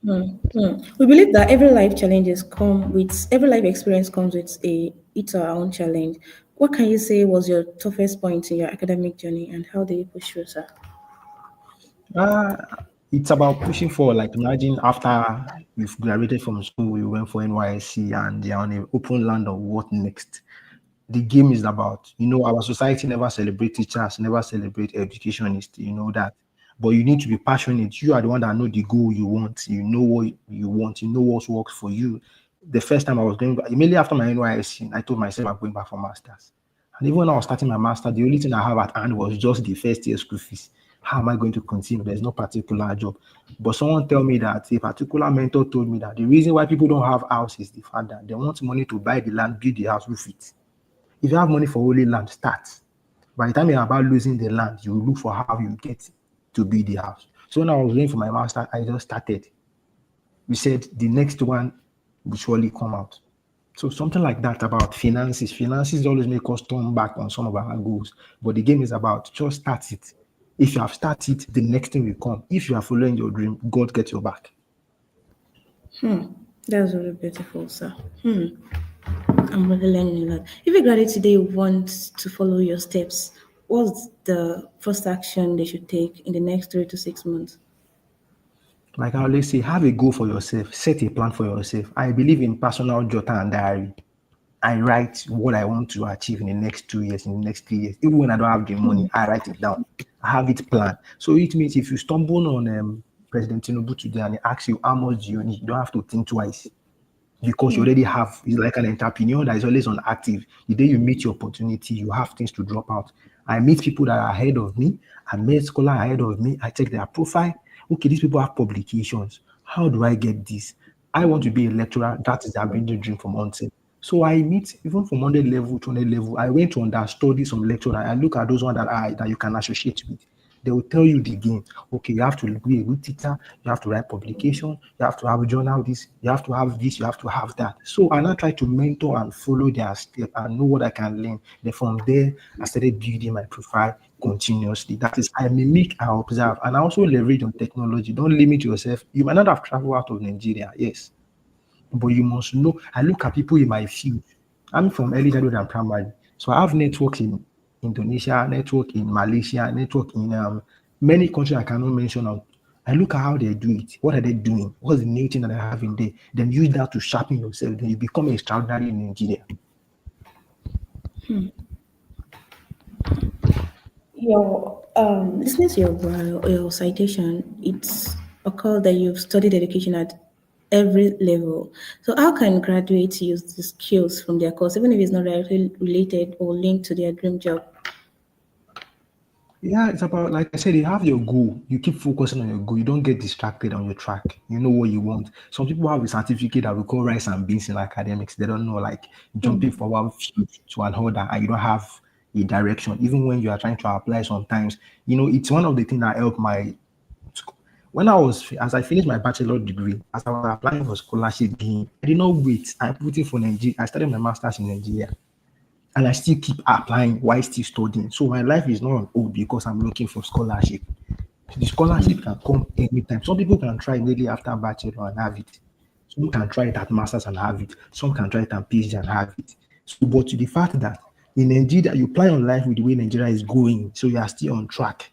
We believe that every life experience comes with its or own challenge. What can you say was your toughest point in your academic journey, and how did you push through, sir? Uh, it's about pushing forward. Like imagine after you've graduated from school, you went for NYSC and you're on an open land of what next. The game is about, our society never celebrate teachers, never celebrate educationists, you know that. But you need to be passionate. You are the one that know the goal you want. You know what you want. You know what works for you. The first time I was going back, immediately after my NYSC, I told myself I'm going back for masters. And even when I was starting my master, the only thing I have at hand was just the first year school fees. How am I going to continue? There's no particular job. But someone tell me that a particular mentor told me that the reason why people don't have house is the fact that they want money to buy the land, build the house, roof it. If you have money for only land, start. By the time you're about losing the land, you look for how you get to build the house. So when I was going for my master, I just started. We said the next one will surely come out. So something like that about finances. Finances always make us turn back on some of our goals. But the game is about just start it. If you have started, the next thing will come. If you are following your dream, God get your back. That's really beautiful, sir. I'm really learning a lot. If a graduate today wants to follow your steps, what's the first action they should take in the next 3 to 6 months? Like I always say, have a goal for yourself. Set a plan for yourself. I believe in personal jotter and diary. I write what I want to achieve in the next 2 years, in the next 3 years. Even when I don't have the money, I write it down. I have it planned. So it means if you stumble on President Tinubu today and he asks you how much do you need, you don't have to think twice because you already have. It's like an entrepreneur that is always on active. The day you meet your opportunity, you have things to drop out. I meet people that are ahead of me. I meet scholars ahead of me. I check their profile. Okay, these people have publications. How do I get this? I want to be a lecturer. That is their been dream from onset. So I meet even from 100 level to 100 level. I went to understudy some lecturer. I look at those ones that you can associate with. They will tell you the game. Okay, you have to be a good teacher. You have to write publication. You have to have a journal. This. You have to have this. You have to have that. So I now try to mentor and follow their step and know what I can learn. Then from there, I started building my profile continuously. That is, I mimic, I observe, and I also leverage on technology. Don't limit yourself. You might not have traveled out of Nigeria, yes, but you must know. I look at people in my field. I'm from early childhood and primary. So I have networks in Indonesia, network in Malaysia, network in many countries I cannot mention out. I look at how they do it. What are they doing? What's the new thing that I have in there? Then use that to sharpen yourself. Then you become extraordinary in Nigeria. Your listening to your citation, it's occurred that you've studied education at every level. So how can graduates use the skills from their course, even if it's not directly related or linked to their dream job? Yeah, it's about, like I said, you have your goal. You keep focusing on your goal. You don't get distracted on your track. You know what you want. Some people have a certificate that we call rice and beans in academics. They don't know, like jumping from one field to another, and you don't have a direction. Even when you are trying to apply, sometimes, it's one of the things that helped my when as I finished my bachelor degree, as I was applying for scholarship, I did not wait. I put it for Nigeria. I started my master's in Nigeria. And I still keep applying while still studying. So my life is not on hold because I'm looking for scholarship. The scholarship can come anytime. Some people can try immediately after bachelor and have it. Some can try it at masters and have it. Some can try it at PhD and have it. So, but to the fact that in Nigeria, you plan your life with the way Nigeria is going, so you are still on track.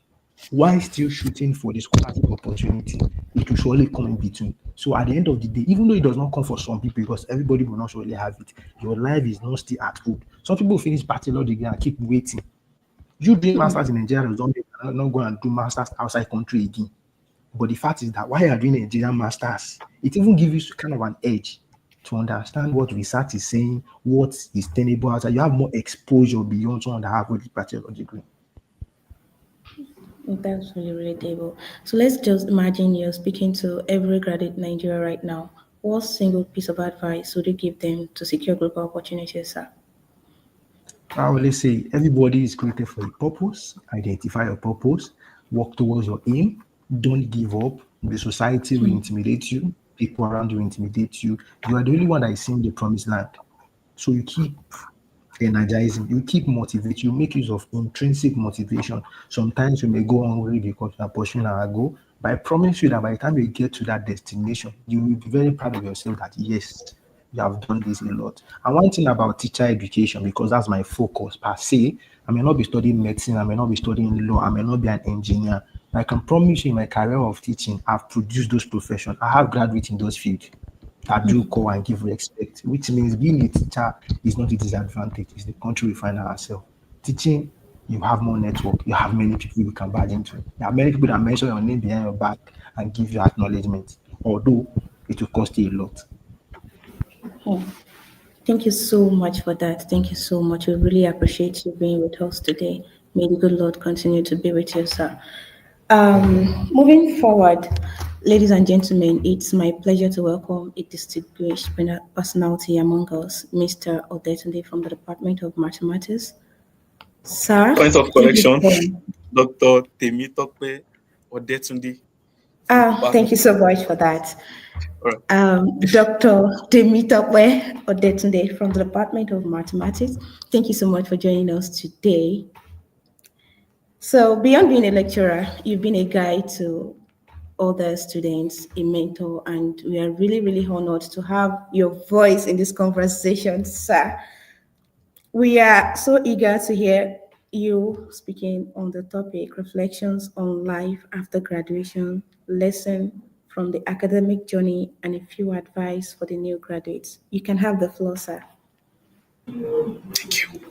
Why still shooting for the scholarship opportunity? It will surely come in between. So at the end of the day, even though it does not come for some people because everybody will not surely have it, your life is not still at good. Some people finish bachelor degree and keep waiting. You doing masters in Nigeria don't mean you not go and do masters outside country again. But the fact is that while you are doing a Nigerian masters, it even gives you kind of an edge to understand what research is saying, what is tenable outside. You have more exposure beyond someone that have a bachelor degree. That's really relatable. So let's just imagine you're speaking to every graduate in Nigeria right now. What single piece of advice would you give them to secure global opportunities, sir? I always say everybody is created for a purpose. Identify your purpose, work towards your aim. Don't give up. The society will intimidate you, people around you intimidate you. You are the only one that is seeing the promised land. So you keep energizing, you keep motivating, you make use of intrinsic motivation. Sometimes you may go hungry because you are pursuing our goal. But I promise you that by the time you get to that destination, you will be very proud of yourself that yes, you have done this a lot. And one thing about teacher education, because that's my focus per se, I may not be studying medicine, I may not be studying law, I may not be an engineer. But I can promise you in my career of teaching, I've produced those professions. I have graduates in those fields that do call and give respect, which means being a teacher is not a disadvantage. It's the country we find ourselves. Teaching, you have more network, you have many people you can badge into. There are many people that mention your name behind your back and give you acknowledgement, although it will cost you a lot. Hmm. Thank you so much for that. Thank you so much. We really appreciate you being with us today. May the good Lord continue to be with you, sir. Moving forward, ladies and gentlemen, it's my pleasure to welcome a distinguished personality among us, Mr. Odetunde from the Department of Mathematics. Point Sir, of take it correction, from. Dr. Temitope Odetunde from the Thank Department you of so much Mathematics. for that. All right. Dr. Temitope Odetunde from the Department of Mathematics. Thank you so much for joining us today. So, beyond being a lecturer, you've been a guide to other students, a mentor, and we are really, really honored to have your voice in this conversation, sir. We are so eager to hear you speaking on the topic reflections on life after graduation, lesson from the academic journey, and a few advice for the new graduates. You can have the floor, sir. Thank you.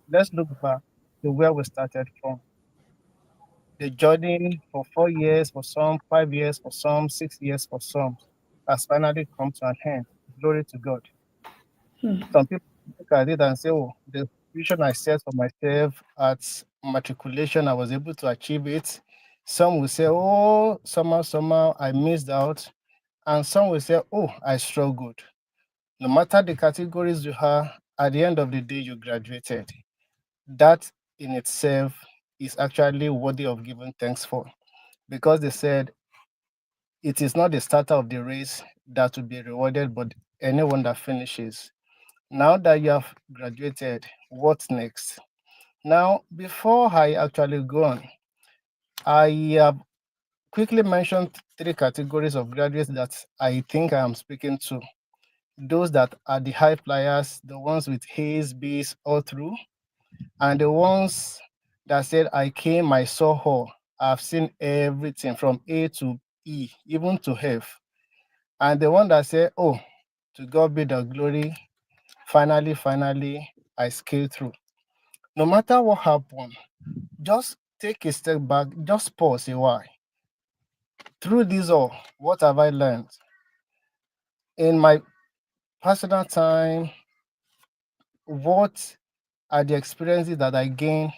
Let's look back to where we started from. The journey for 4 years for some, 5 years for some, 6 years for some has finally come to an end. Glory to God. Some people look at it and say, oh, the vision I set for myself at matriculation, I was able to achieve it. Some will say, oh, somehow I missed out. And some will say, oh, I struggled. No matter the categories you are, at the end of the day, you graduated. That in itself is actually worthy of giving thanks for, because they said it is not the starter of the race that will be rewarded, but anyone that finishes. Now that you have graduated, what's next? Now, before I actually go on, I have quickly mentioned three categories of graduates that I think I am speaking to. Those that are the high flyers, the ones with A's, B's all through, and the ones that said, I came, I saw her. I've seen everything from A to E, even to F. And the one that said, oh, to God be the glory. Finally, I scaled through. No matter what happened, just take a step back, just pause a while. Through this all, what have I learned? In my personal time, what are the experiences that I gained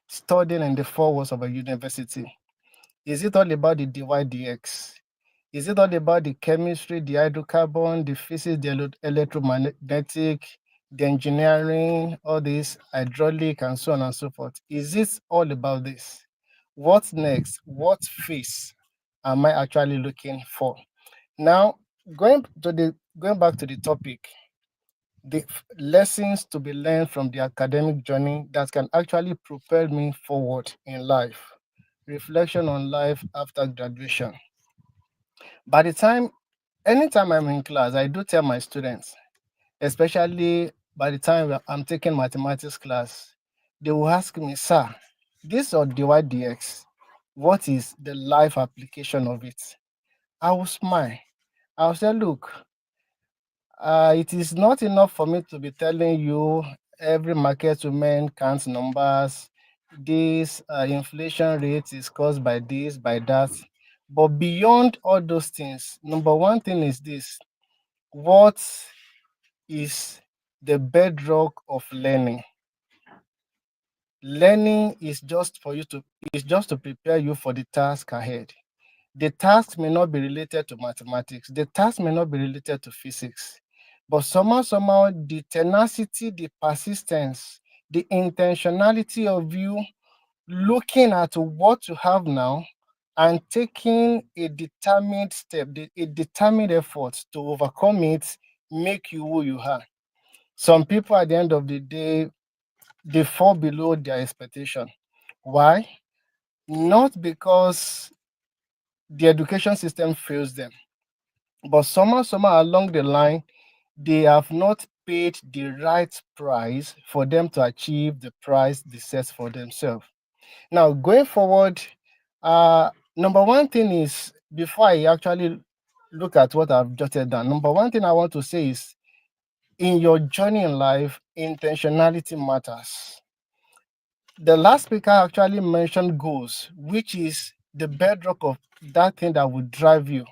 studying in the four walls of a university? Is it all about the dy/dx? Is it all about the chemistry, the hydrocarbon, the physics, the electromagnetic, the engineering, all this hydraulic, and so on and so forth? Is it all about this? What's next? What phase am I actually looking for? Now, going back to the topic, the lessons to be learned from the academic journey that can actually propel me forward in life. Reflection on life after graduation. By the time, anytime I'm in class, I do tell my students, especially by the time I'm taking mathematics class, they will ask me, sir, this or dydx, what is the life application of it? I will smile. I'll say, look, it is not enough for me to be telling you every market woman counts numbers. This inflation rate is caused by this, by that. But beyond all those things, number one thing is this: what is the bedrock of learning? Learning is just to prepare you for the task ahead. The task may not be related to mathematics, the task may not be related to physics, but somehow, the tenacity, the persistence, the intentionality of you looking at what you have now and taking a determined step, a determined effort to overcome it, make you who you are. Some people at the end of the day, they fall below their expectation. Why? Not because the education system fails them, but somehow along the line, they have not paid the right price for them to achieve the price they set for themselves. Now, going forward, number one thing is, before I actually look at what I've jotted down, number one thing I want to say is, in your journey in life, intentionality matters. The last speaker actually mentioned goals, which is the bedrock of that thing that will drive you.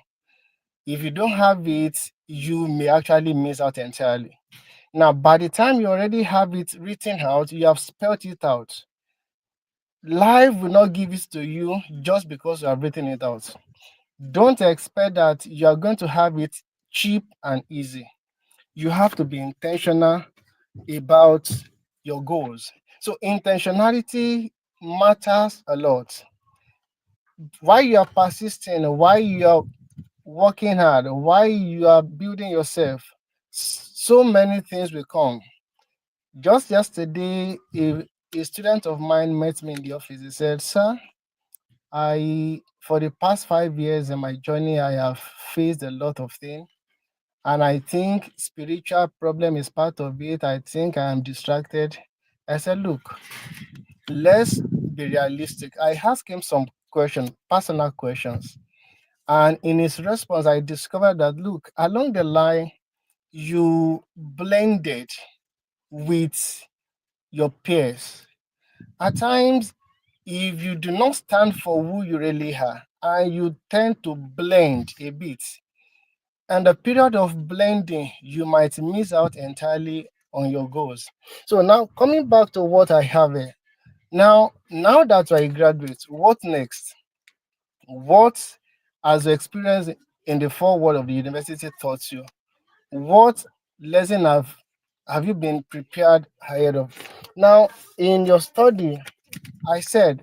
If you don't have it, you may actually miss out entirely. Now, by the time you already have it written out, you have spelled it out. Life will not give it to you just because you have written it out. Don't expect that you are going to have it cheap and easy. You have to be intentional about your goals. So intentionality matters a lot. Why you are persisting, why you are working hard, why you are building yourself, so many things will come. Just yesterday, a student of mine met me in the office. He said, sir, for the past 5 years in my journey, I have faced a lot of things. And I think spiritual problem is part of it. I think I am distracted. I said, look, let's be realistic. I asked him some questions, personal questions. And in his response, I discovered that, look, along the line, you blended with your peers. At times, if you do not stand for who you really are, and you tend to blend a bit, and the period of blending, you might miss out entirely on your goals. So now, coming back to what I have here, now that you're a graduate, what next? What has your experience in the four walls of the university taught you? What lesson have you been prepared ahead of? Now, in your study, I said,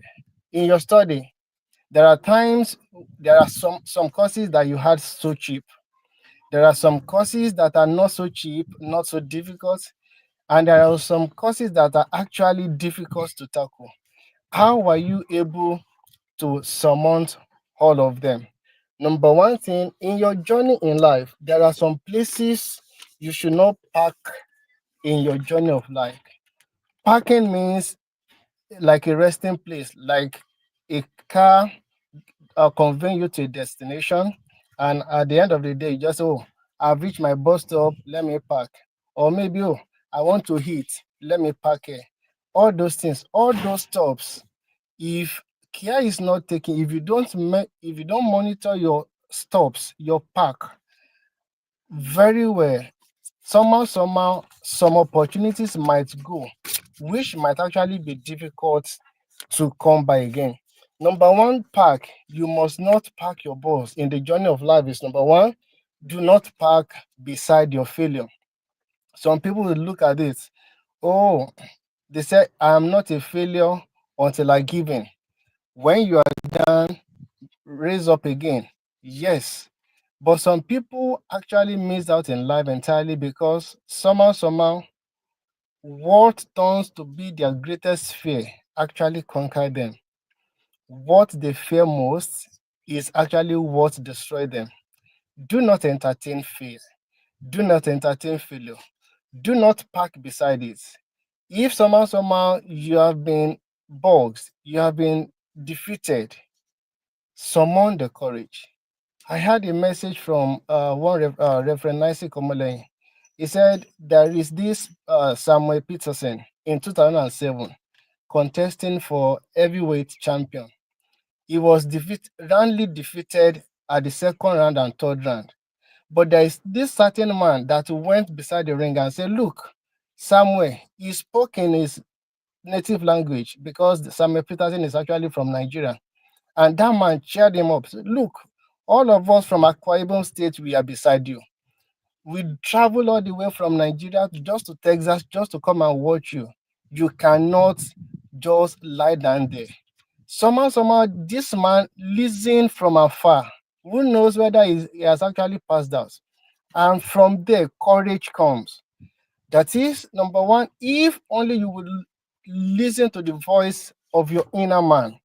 in your study, there are times, there are some courses that you had so cheap. There are some courses that are not so cheap, not so difficult, and there are some courses that are actually difficult to tackle. How were you able to surmount all of them? Number one thing, in your journey in life, there are some places you should not park in your journey of life. Parking means like a resting place, like a car conveying you to a destination, and at the end of the day, you just, oh, I've reached my bus stop, let me park. Or maybe, oh, I want to eat, let me park here. All those things, all those stops, if care is not taken, if you don't monitor your stops, your park very well, somehow some opportunities might go, which might actually be difficult to come by again. Number one, park. You must not park your bus in the journey of life. Is number one, do not park beside your failure. Some people will look at it. Oh, they say I am not a failure until I give in. When you are done, raise up again. Yes, But some people actually miss out in life entirely because somehow, what turns to be their greatest fear actually conquer them. What they fear most is actually what destroys them. Do not entertain fear. Do not entertain failure. Do not park beside it. If somehow you have been bugged, you have been defeated, summon the courage. I had a message from Reverend Nancy Komoleni. He said there is this Samuel Peterson in 2007 contesting for heavyweight champion. He was roundly defeated at the second round and third round. But there is this certain man that went beside the ring and said, "Look, Samuel," he spoke in his native language because Samuel Peterson is actually from Nigeria. And that man cheered him up. Said, "Look, all of us from Akwa Ibom State, we are beside you. We travel all the way from Nigeria just to Texas just to come and watch you. You cannot just lie down there." Somehow, this man listened from afar. Who knows whether he has actually passed out? And from there, courage comes. That is, number one, if only you would listen to the voice of your inner man.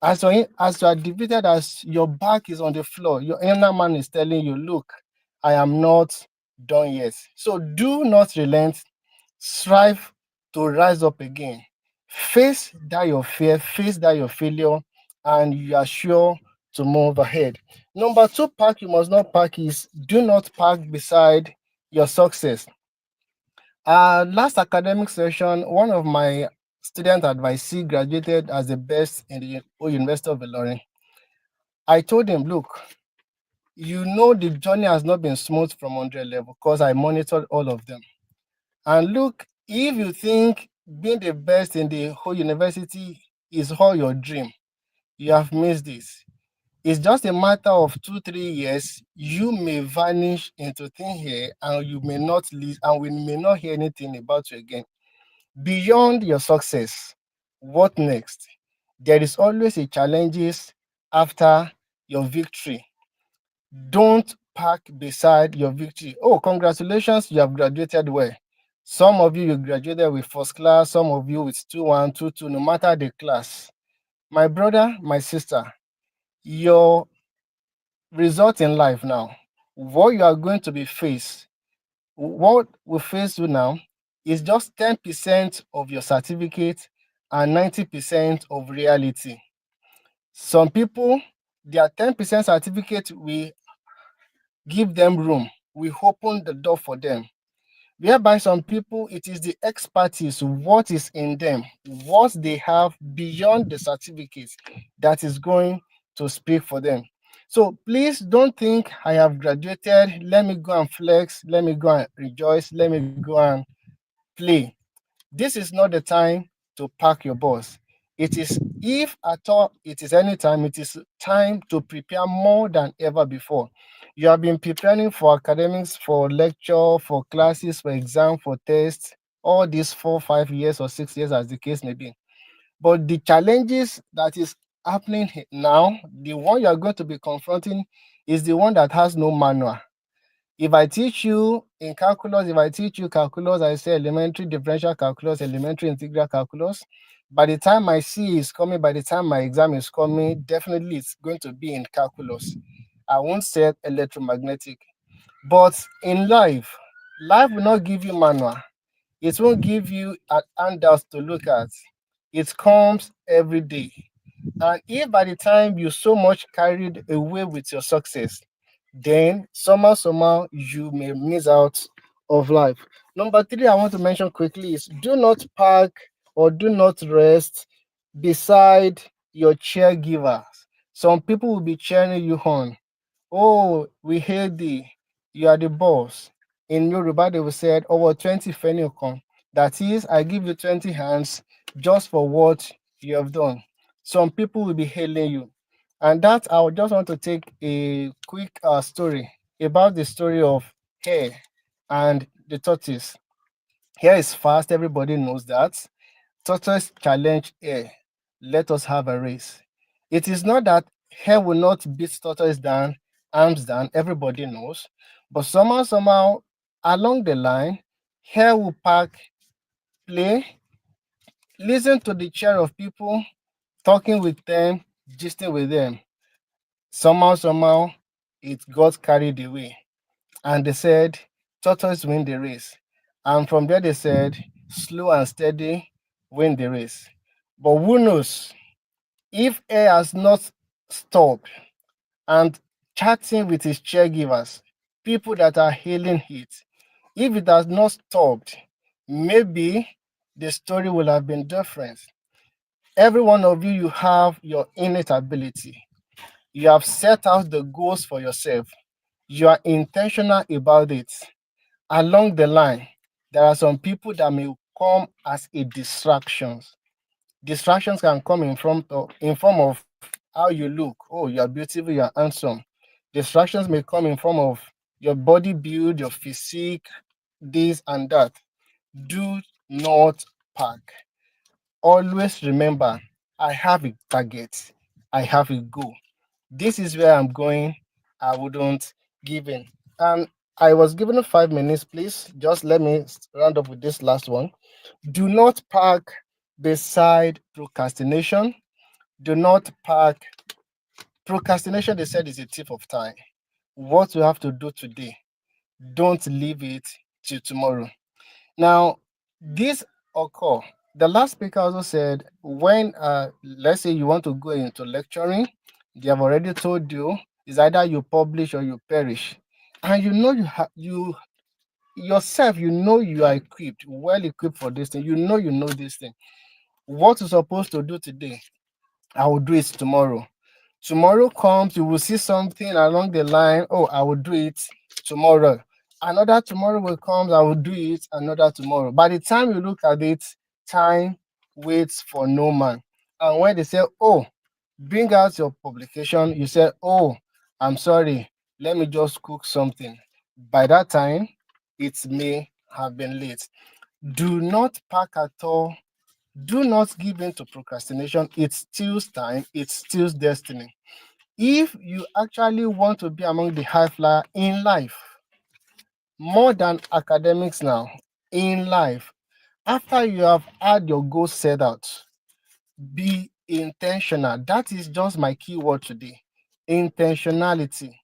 As you are defeated, as your back is on the floor, your inner man is telling you, "Look, I am not done yet." So do not relent. Strive to rise up again. Face that your fear, face that your failure, and you are sure to move ahead. Number two park you must not park is do not park beside your success. Last academic session, one of my student advisee graduated as the best in the University of Ilorin. I told him, "Look, you know the journey has not been smooth from 100 level because I monitored all of them. And look, if you think being the best in the whole university is all your dream, you have missed this. It's just a matter of 2, 3 years. You may vanish into thin air, and you may not leave, and we may not hear anything about you again. Beyond your success, what next? There is always a challenges after your victory. Don't park beside your victory. Oh, congratulations, you have graduated well. Some of you graduated with first class, some of you with 2-1, 2-2, no matter the class. My brother, my sister, your result in life now, what you are going to be faced, what we face you now is just 10% of your certificate and 90% of reality. Some people, their 10% certificate, we give them room. We open the door for them. Whereby some people, it is the expertise, what is in them, what they have beyond the certificate that is going to speak for them. So please don't think I have graduated, let me go and flex, let me go and rejoice, let me go and play. This is not the time to pack your bus. It is, if at all, it is any time, it is time to prepare more than ever before. You have been preparing for academics, for lecture, for classes, for exam, for tests, all these 4, 5 years or 6 years, as the case may be. But the challenges that is happening now, the one you are going to be confronting is the one that has no manual. If I teach you in calculus, if I teach you calculus, I say elementary differential calculus, elementary integral calculus. By the time my C is coming, by the time my exam is coming, definitely it's going to be in calculus. I won't say electromagnetic. But in life, life will not give you manual. It won't give you an handout to look at. It comes every day. And if by the time you so much carried away with your success, then somehow you may miss out of life. Number three, I want to mention quickly is do not park or do not rest beside your caregivers. Some people will be cheering you on. "Oh, we hail thee, you are the boss." In Yoruba, they will say, "Over 20 fenukon." That is, I give you 20 hands just for what you have done. Some people will be hailing you. And that, I would just want to take a quick story about the story of hare and the tortoise. Hare is fast, everybody knows that. Tortoise challenge hare. Let us have a race. It is not that hare will not beat tortoise down, arms down, everybody knows. But somehow, along the line, here we park, play, listen to the chair of people, talking with them, gisting with them. Somehow, it got carried away. And they said, tortoise win the race. And from there, they said, slow and steady win the race. But who knows? If A has not stopped and chatting with his caregivers, people that are healing it, if it has not stopped, maybe the story will have been different. Every one of you, you have your innate ability. You have set out the goals for yourself. You are intentional about it. Along the line, there are some people that may come as a distractions. Distractions can come in form of how you look. Oh, you are beautiful, you are handsome. Distractions may come in form of your body build, your physique, this and that. Do not pack. Always remember, I have a target, I have a goal. This is where I'm going. I wouldn't give in. And I was given 5 minutes, please. Just let me round up with this last one. Do not park beside procrastination. Do not park. Procrastination, they said, is a thief of time. What you have to do today, don't leave it till tomorrow. Now, this occur. The last speaker also said, when let's say you want to go into lecturing, they have already told you it's either you publish or you perish, and you know you yourself, you know you are equipped, well equipped for this thing. You know this thing. What you're supposed to do today, I will do it tomorrow. Tomorrow comes, you will see something along the line. Oh, I will do it tomorrow. Another tomorrow will come, I will do it another tomorrow. By the time you look at it, time waits for no man. And when they say, oh, bring out your publication, you say, oh, I'm sorry, let me just cook something. By that time, it may have been late. Do not pack at all. Do not give in to procrastination. It steals time, it steals destiny. If you actually want to be among the high flyer in life, more than academics now, in life, after you have had your goals set out, be intentional. That is just my key word today. Intentionality.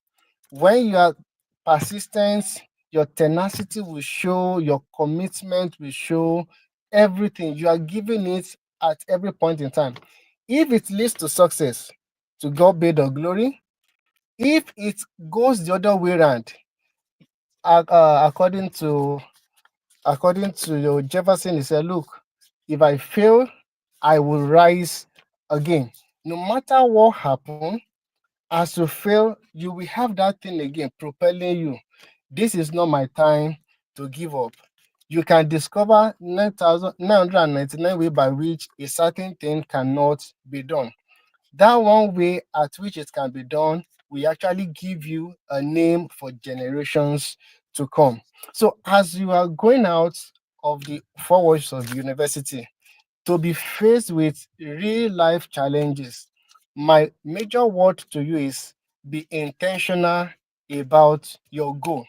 When you are persistent, your tenacity will show, your commitment will show, everything. You are giving it at every point in time. If it leads to success, to God be the glory. If it goes the other way around, according to your Jefferson, he said, look, if I fail, I will rise again. No matter what happens, as you fail, you will have that thing again propelling you. This is not my time to give up. You can discover 9,999 ways by which a certain thing cannot be done. That one way at which it can be done will actually give you a name for generations to come. So as you are going out of the four walls of the university to be faced with real life challenges, my major word to you is be intentional about your goal.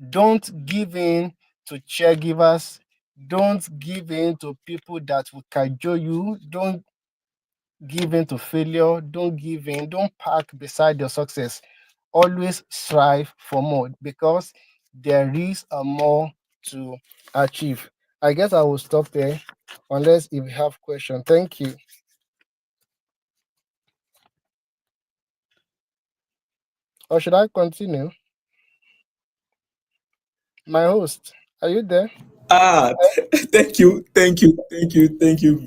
Don't give in to caregivers. Don't give in to people that will cajole you. Don't give in to failure. Don't give in. Don't park beside your success. Always strive for more because there is a more to achieve. I guess I will stop there unless if you have question. Thank you. Or should I continue? My host, are you there? Ah, thank you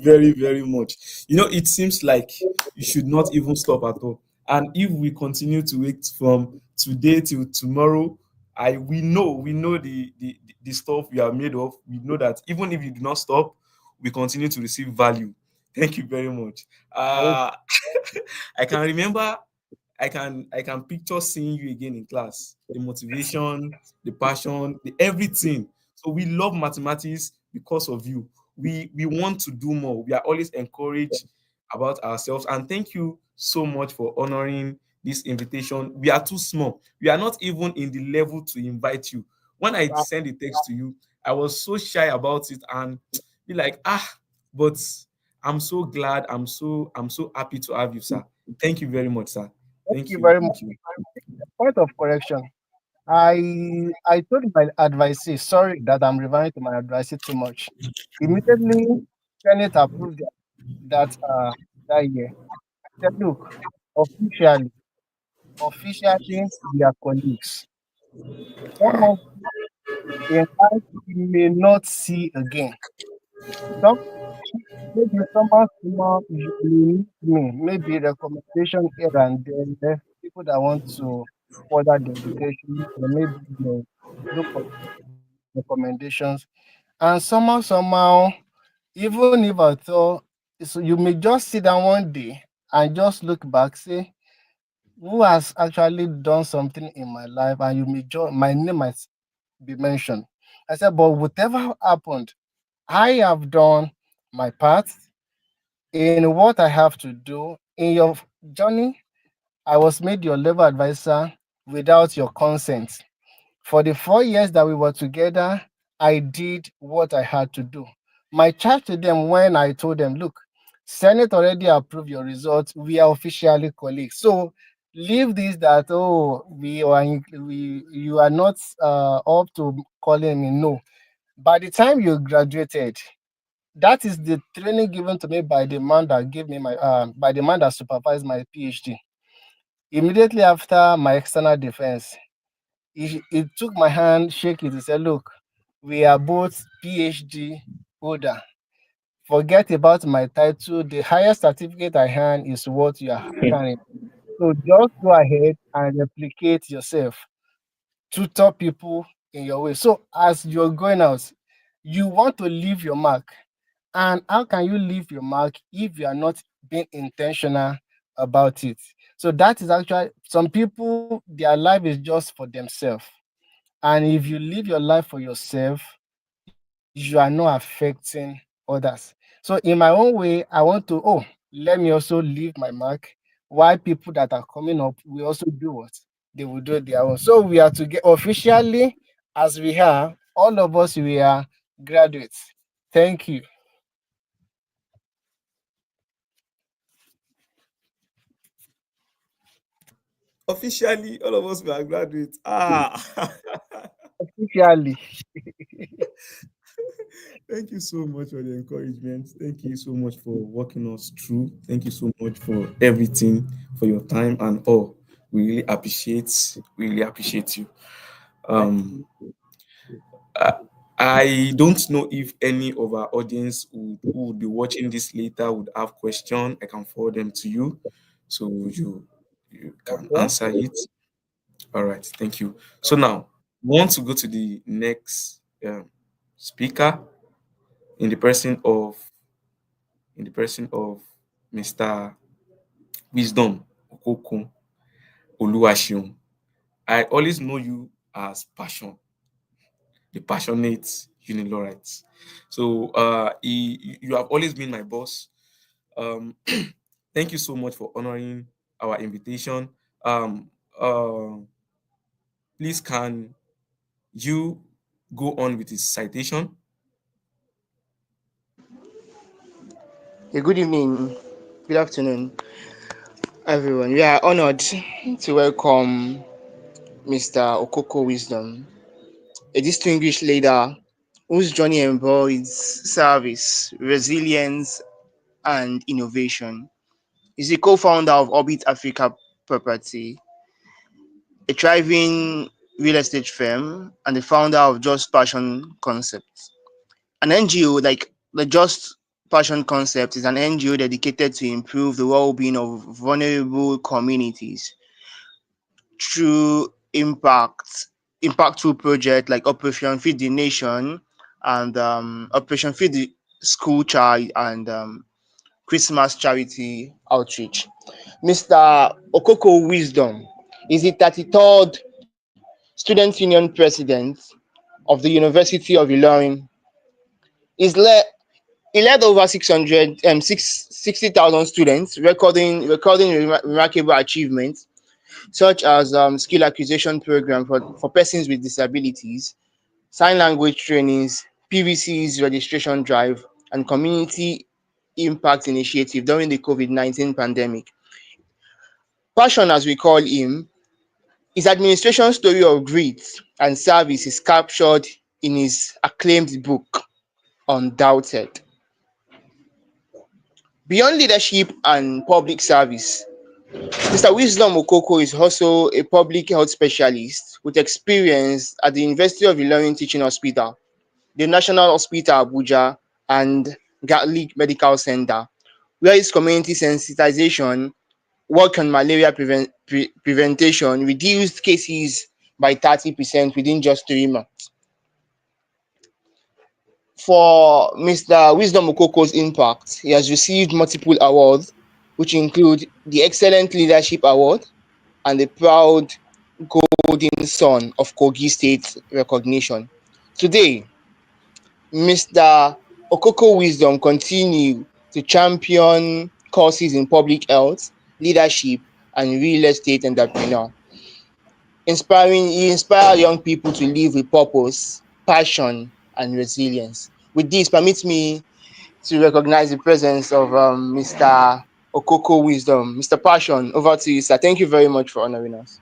very, very much. You know, it seems like you should not even stop at all. And if we continue to wait from today till tomorrow, we know the stuff we are made of. We know that even if you do not stop, we continue to receive value. Thank you very much. Thank Uh I can remember I can picture seeing you again in class. The motivation, the passion, the everything. So we love mathematics because of you. We want to do more. We are always encouraged about ourselves. And thank you so much for honoring this invitation. We are too small. We are not even in the level to invite you. When I Uh, send a text to you, I was so shy about it and be like, but I'm so glad. I'm so happy to have you, sir. Thank you very much, sir. Thank Thank you you. very much. Thank you. Point of correction. I told my advisee, sorry that I'm referring to my advisee too much. Immediately, Senate approved that year. I said, look, officially, officially, we are colleagues. Some of in life we may not see again. Some maybe somehow you will meet me, maybe recommendation here and there, people that want to further the education, or maybe they look for recommendations. And somehow, even if I thought, so you may just sit down one day and just look back, say, who has actually done something in my life, and you may just my name might be mentioned. I said, but whatever happened, I have done my part in what I have to do in your journey. I was made your level advisor without your consent. For the 4 years that we were together, I did what I had to do. My charge to them when I told them, look, Senate already approved your results. We are officially colleagues. So leave this that, oh, you are not up to calling me. No. By the time you graduated, that is the training given to me by the man that gave me my by the man that supervised my PhD. Immediately after my external defense, he took my hand, shake it, he said, look, we are both PhD holder. Forget about my title. The highest certificate I hand is what you are carrying. So just go ahead and replicate yourself. Tutor people in your way. So as you're going out, you want to leave your mark. And how can you leave your mark if you are not being intentional about it? So that is actually some people, their life is just for themselves. And if you live your life for yourself, you are not affecting others. So in my own way, I want to, let me also leave my mark. Why people that are coming up will also do what? They will do their own. So we are to get officially, as we are, all of us, we are graduates. Thank you. Officially, all of us were graduates. Officially. Thank you so much for the encouragement. Thank you so much for walking us through. Thank you so much for everything, for your time and all. We really appreciate you. Um, I, I don't know if any of our audience who would be watching this later would have question. I can forward them to you, so you can Okay. answer it. All right, thank you. So now, we want to go to the next speaker in the person of Mr. Wisdom Okokun Oluwaseun. I always know you as Passion, the passionate Unilorite. So you have always been my boss. Thank you so much for honoring our invitation. Um, uh, please can you go on with his citation? Good evening, good afternoon, everyone. We are honored to welcome Mr. Okoko Wisdom, a distinguished leader whose journey embodies service, resilience, and innovation. He's the co-founder of Orbit Africa Property, a thriving real estate firm, and the founder of Just Passion Concept, an NGO. Like the Just Passion Concept is an NGO dedicated to improve the well-being of vulnerable communities through impactful projects like Operation Feed the Nation and Operation Feed the School Child and Christmas charity outreach. Mr. Okoko Wisdom is the 33rd Student Union President of the University of Ilorin. He's led He led over 60,000 students, recording remarkable achievements such as skill acquisition program for persons with disabilities, sign language trainings, PVC's registration drive, and community impact initiative during the COVID-19 pandemic. Passion, as we call him, his administration story of grit and service is captured in his acclaimed book, Undoubted. Beyond leadership and public service, Mr. Wisdom Okoko is also a public health specialist with experience at the University of Ilorin Teaching Hospital, the National Hospital Abuja, and Gatlick Medical Center, where his community sensitization work on malaria prevention reduced cases by 30% within just 3 months. For Mr. Wisdom Okoko's impact, he has received multiple awards, which include the Excellent Leadership Award and the Proud Golden Son of Kogi State recognition. Today, Mr. Okoko Wisdom continue to champion courses in public health, leadership, and real estate entrepreneur. He inspires young people to live with purpose, passion, and resilience. With this, permit me to recognize the presence of Mr. Okoko Wisdom. Mr. Passion, over to you, sir. Thank you very much for honoring us.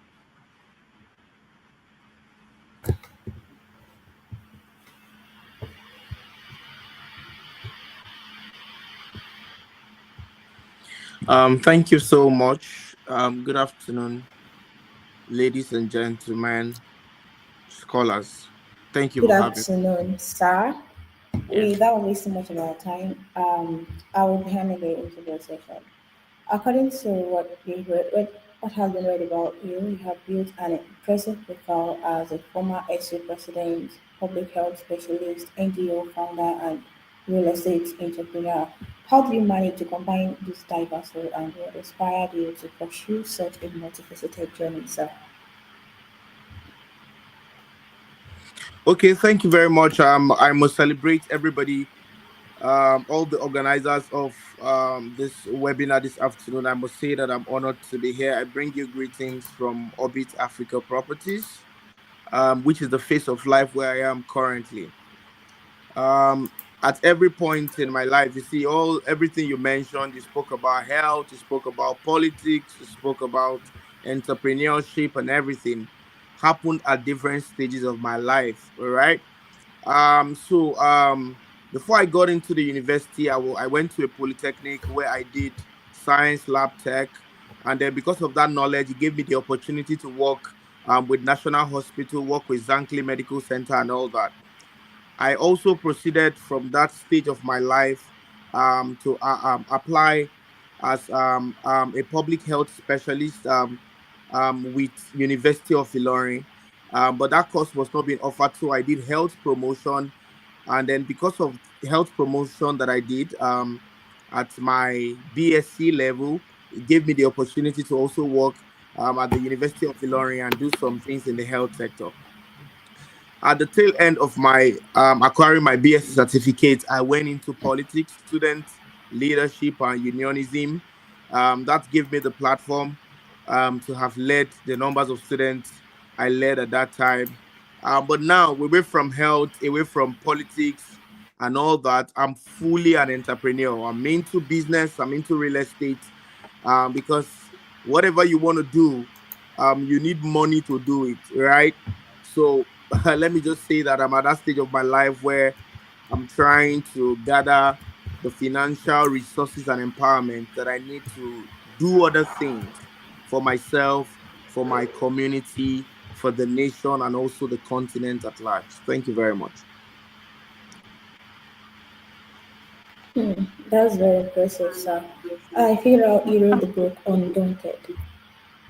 Thank you so much. Good afternoon, ladies and gentlemen, scholars. Thank you Good for having afternoon, sir. me. Without wasting much of our time, I will be handing it into the session. According to what has been read about you, you have built an impressive profile as a former SU president, public health specialist, NGO founder, and real estate entrepreneur. How do you manage to combine this diverse role and what inspired you to pursue such a multifaceted journey, sir? Okay, thank you very much. I must celebrate everybody, all the organizers of this webinar this afternoon. I must say that I'm honored to be here. I bring you greetings from Orbit Africa Properties, which is the face of life where I am currently. At every point in my life, you see, everything you mentioned, you spoke about health, you spoke about politics, you spoke about entrepreneurship, and everything happened at different stages of my life. All right. So before I got into the university, I went to a polytechnic where I did science lab tech, and then because of that knowledge, it gave me the opportunity to work with National Hospital, work with Zankli Medical Center, and all that. I also proceeded from that stage of my life to apply as a public health specialist with University of Ilorin. But that course was not being offered, so I did health promotion. And then because of health promotion that I did at my BSc level, it gave me the opportunity to also work at the University of Ilorin and do some things in the health sector. At the tail end of my acquiring my BSc certificate, I went into politics, student leadership, and unionism. That gave me the platform to have led the numbers of students I led at that time. But now, away from health, away from politics, and all that, I'm fully an entrepreneur. I'm into business, I'm into real estate, because whatever you want to do, you need money to do it, right? So let me just say that I'm at that stage of my life where I'm trying to gather the financial resources and empowerment that I need to do other things for myself, for my community, for the nation, and also the continent at large. Thank you very much. That's very impressive, sir. I figured out you wrote the book Undaunted,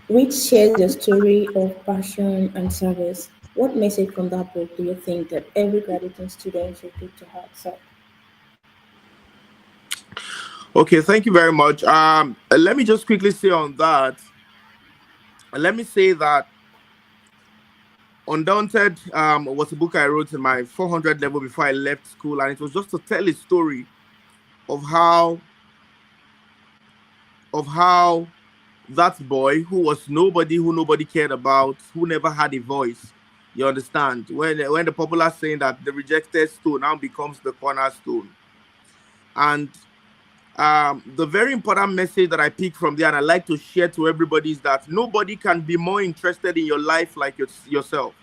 which shares your story of passion and service. What message from that book do you think that every graduating student should take to heart, sir? Okay, thank you very much. Let me just quickly say on that. Let me say that Undaunted was a book I wrote in my 400 level before I left school, and it was just to tell a story of how that boy who was nobody, who nobody cared about, who never had a voice. You understand? When the popular saying that the rejected stone now becomes the cornerstone. And the very important message that I pick from there and I like to share to everybody is that nobody can be more interested in your life like yourself.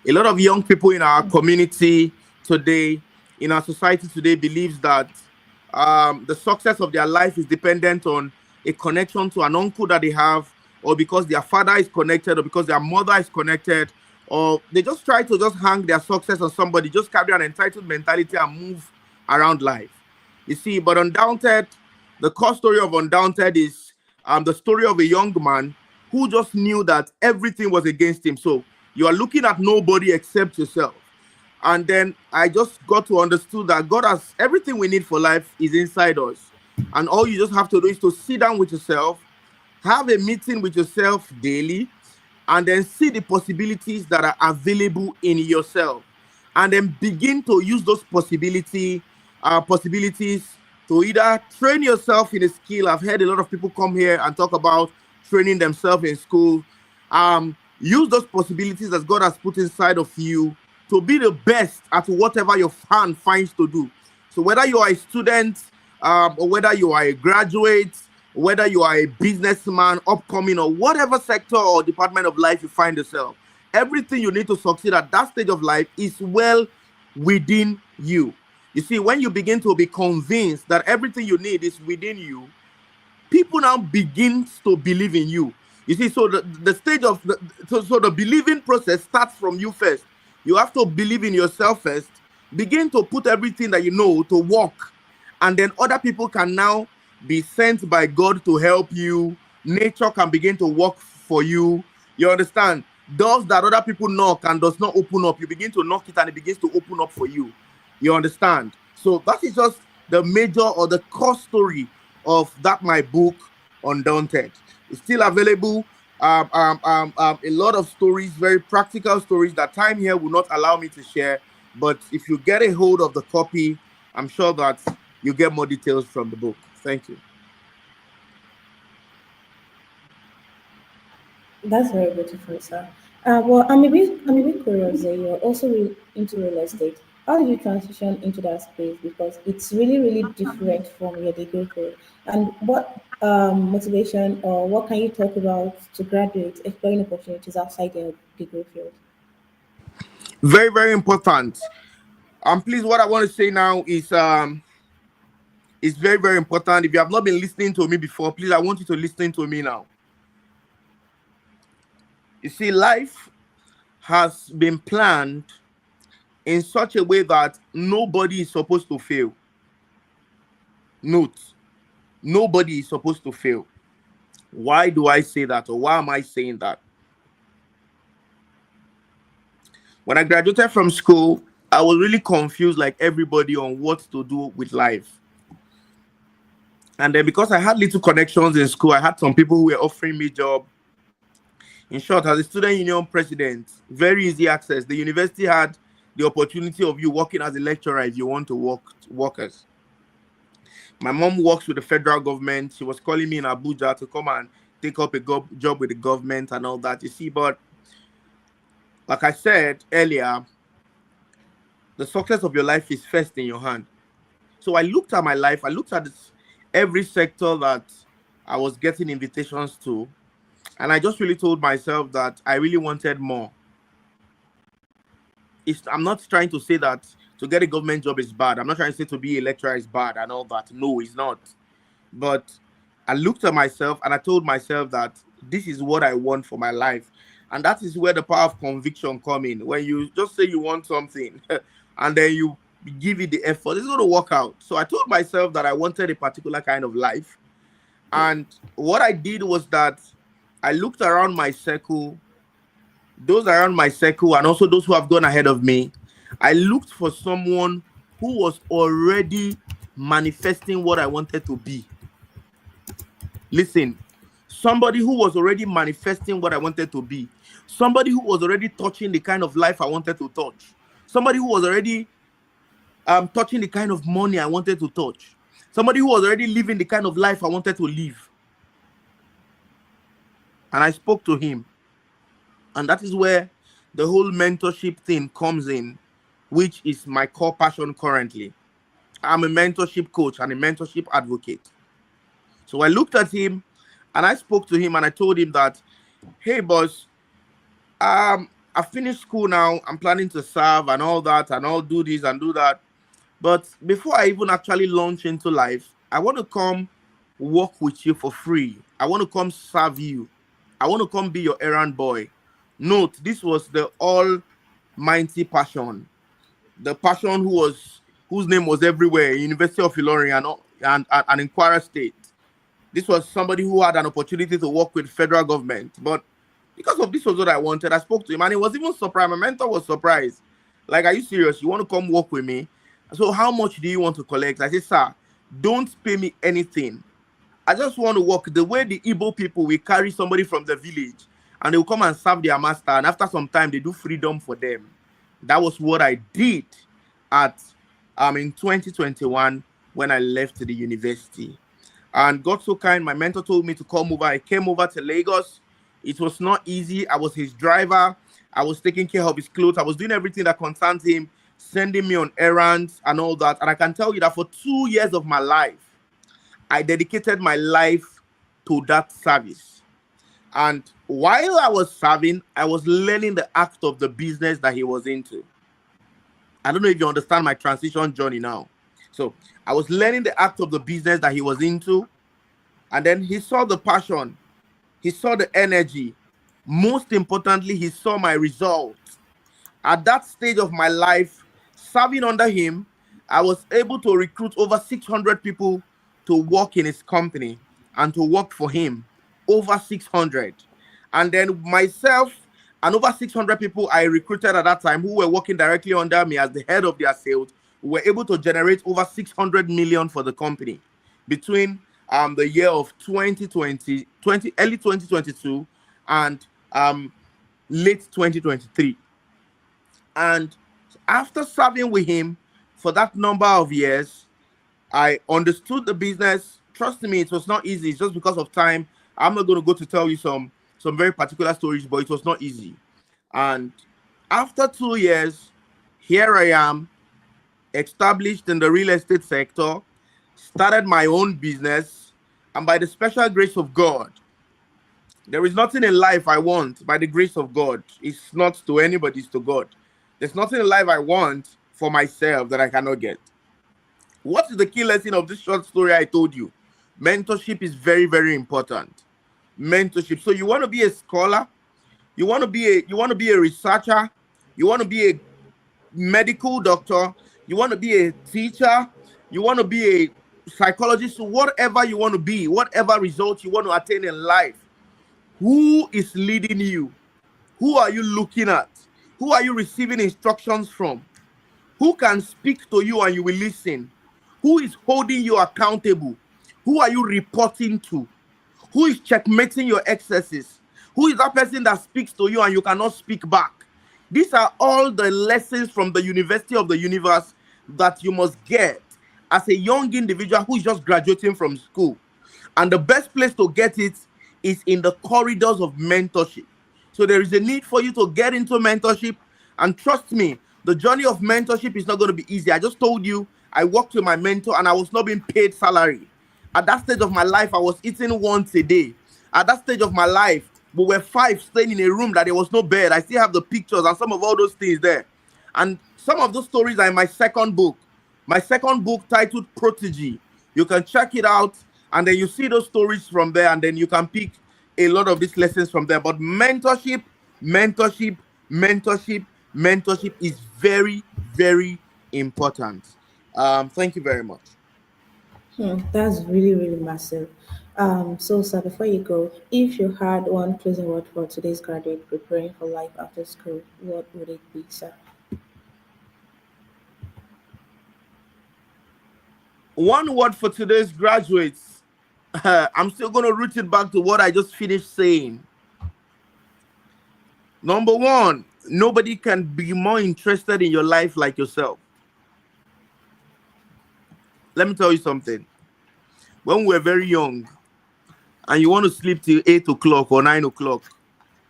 A lot of young people in our community today, in our society today, believes that the success of their life is dependent on a connection to an uncle that they have, or because their father is connected, or because their mother is connected, or they just try to just hang their success on somebody, just carry an entitled mentality and move around life. You see, but Undaunted, the core story of Undaunted is the story of a young man who just knew that everything was against him. So you are looking at nobody except yourself. And then I just got to understand that God has everything we need for life is inside us. And all you just have to do is to sit down with yourself, have a meeting with yourself daily, and then see the possibilities that are available in yourself. And then begin to use those possibilities to either train yourself in a skill. I've heard a lot of people come here and talk about training themselves in school. Use those possibilities that God has put inside of you to be the best at whatever your hand finds to do. So whether you are a student, or whether you are a graduate, whether you are a businessman, upcoming, or whatever sector or department of life you find yourself, everything you need to succeed at that stage of life is well within you. You see, when you begin to be convinced that everything you need is within you, people now begin to believe in you. You see, so the stage of so the believing process starts from you first. You have to believe in yourself first. Begin to put everything that you know to work, and then other people can now be sent by God to help you. Nature can begin to work for you. You understand? Doors that other people knock and does not open up, you begin to knock it and it begins to open up for you. You understand? So that is just the major or the core story of that my book, Undaunted. It's still available. A lot of stories, very practical stories that time here will not allow me to share. But if you get a hold of the copy, I'm sure that you get more details from the book. Thank you. That's very beautiful, sir. Well, I'm a bit curious that you're also into real estate. How did you transition into that space? Because it's really, really different from your degree field. And what motivation or what can you talk about to graduate exploring opportunities outside your degree field? Very, very important. Please, what I want to say now is very, very important. If you have not been listening to me before, please, I want you to listen to me now. You see, life has been planned in such a way that nobody is supposed to fail. Note, nobody is supposed to fail. Why do I say that, or why am I saying that? When I graduated from school, I was really confused like everybody on what to do with life. And then because I had little connections in school, I had some people who were offering me job. In short, as a student union president, very easy access. The university had the opportunity of you working as a lecturer if you want to work as. My mom works with the federal government. She was calling me in Abuja to come and take up a job with the government and all that. You see, but like I said earlier, the success of your life is first in your hand. So I looked at my life. I looked at every sector that I was getting invitations to. And I just really told myself that I really wanted more. I'm not trying to say that to get a government job is bad. I'm not trying to say to be a lecturer is bad and all that. No, it's not. But I looked at myself and I told myself that this is what I want for my life. And that is where the power of conviction comes in. When you just say you want something and then you give it the effort, it's going to work out. So I told myself that I wanted a particular kind of life. And what I did was that I looked around my circle, those around my circle, and also those who have gone ahead of me. I looked for someone who was already manifesting what I wanted to be. Listen, somebody who was already manifesting what I wanted to be. Somebody who was already touching the kind of life I wanted to touch. Somebody who was already touching the kind of money I wanted to touch. Somebody who was already living the kind of life I wanted to live. and I spoke to him. And that is where the whole mentorship thing comes in, which is my core passion currently. I'm a mentorship coach and a mentorship advocate. So I looked at him and I spoke to him and I told him that, hey, boss, I finished school now. I'm planning to serve and all that, and I'll do this and do that. But before I even actually launch into life, I want to come work with you for free. I want to come serve you. I want to come be your errand boy. Note, this was the almighty passion. The passion whose name was everywhere, University of Unilorin and in Kwara State. This was somebody who had an opportunity to work with federal government. But because of this was what I wanted, I spoke to him and he was even surprised. My mentor was surprised. Like, are you serious? You want to come work with me? So how much do you want to collect? I said, sir, don't pay me anything. I just want to work the way the Igbo people will carry somebody from the village and they will come and serve their master. And after some time, they do freedom for them. That was what I did at in 2021 when I left the university. And God so kind, my mentor told me to come over. I came over to Lagos. It was not easy. I was his driver. I was taking care of his clothes. I was doing everything that concerns him, sending me on errands and all that. And I can tell you that for 2 years of my life, I dedicated my life to that service. And while I was serving, I was learning the act of the business that he was into. I don't know if you understand my transition journey now. So I was learning the act of the business that he was into. And then he saw the passion. He saw the energy. Most importantly, he saw my results. At that stage of my life, serving under him, I was able to recruit over 600 people to work in his company and to work for him. Over 600. And then myself and over 600 people I recruited at that time who were working directly under me as the head of their sales, were able to generate over 600 million for the company between the year of early 2022 and late 2023. And after serving with him for that number of years, I understood the business. Trust me, it was not easy. It's just because of time. I'm not going to go to tell you some very particular stories, but it was not easy. And after 2 years, here I am, established in the real estate sector, started my own business, and by the special grace of God, there is nothing in life I want by the grace of God. It's not to anybody, it's to God. There's nothing in life I want for myself that I cannot get. What is the key lesson of this short story I told you? Mentorship is very, very important. Mentorship. So you want to be a scholar, you want to be a researcher, you want to be a medical doctor, you want to be a teacher, you want to be a psychologist, whatever you want to be, whatever results you want to attain in life. Who is leading you? Who are you looking at? Who are you receiving instructions from? Who can speak to you and you will listen? Who is holding you accountable? Who are you reporting to? Who is checkmating your excesses? Who is that person that speaks to you and you cannot speak back? These are all the lessons from the University of the Universe that you must get as a young individual who is just graduating from school. And the best place to get it is in the corridors of mentorship. So there is a need for you to get into mentorship. And trust me, the journey of mentorship is not going to be easy. I just told you, I worked with my mentor and I was not being paid salary. At that stage of my life, I was eating once a day. At that stage of my life, we were 5 staying in a room that there was no bed. I still have the pictures and some of all those things there. And some of those stories are in my second book. My second book titled Protege. You can check it out and then you see those stories from there and then you can pick a lot of these lessons from there. But mentorship is very, very important. Thank you very much. That's really, really massive. So, sir, before you go, if you had one closing word for today's graduate preparing for life after school, what would it be, sir? One word for today's graduates. I'm still going to root it back to what I just finished saying. Number one, nobody can be more interested in your life like yourself. Let me tell you something. When we were very young, and you want to sleep till 8 o'clock or 9 o'clock.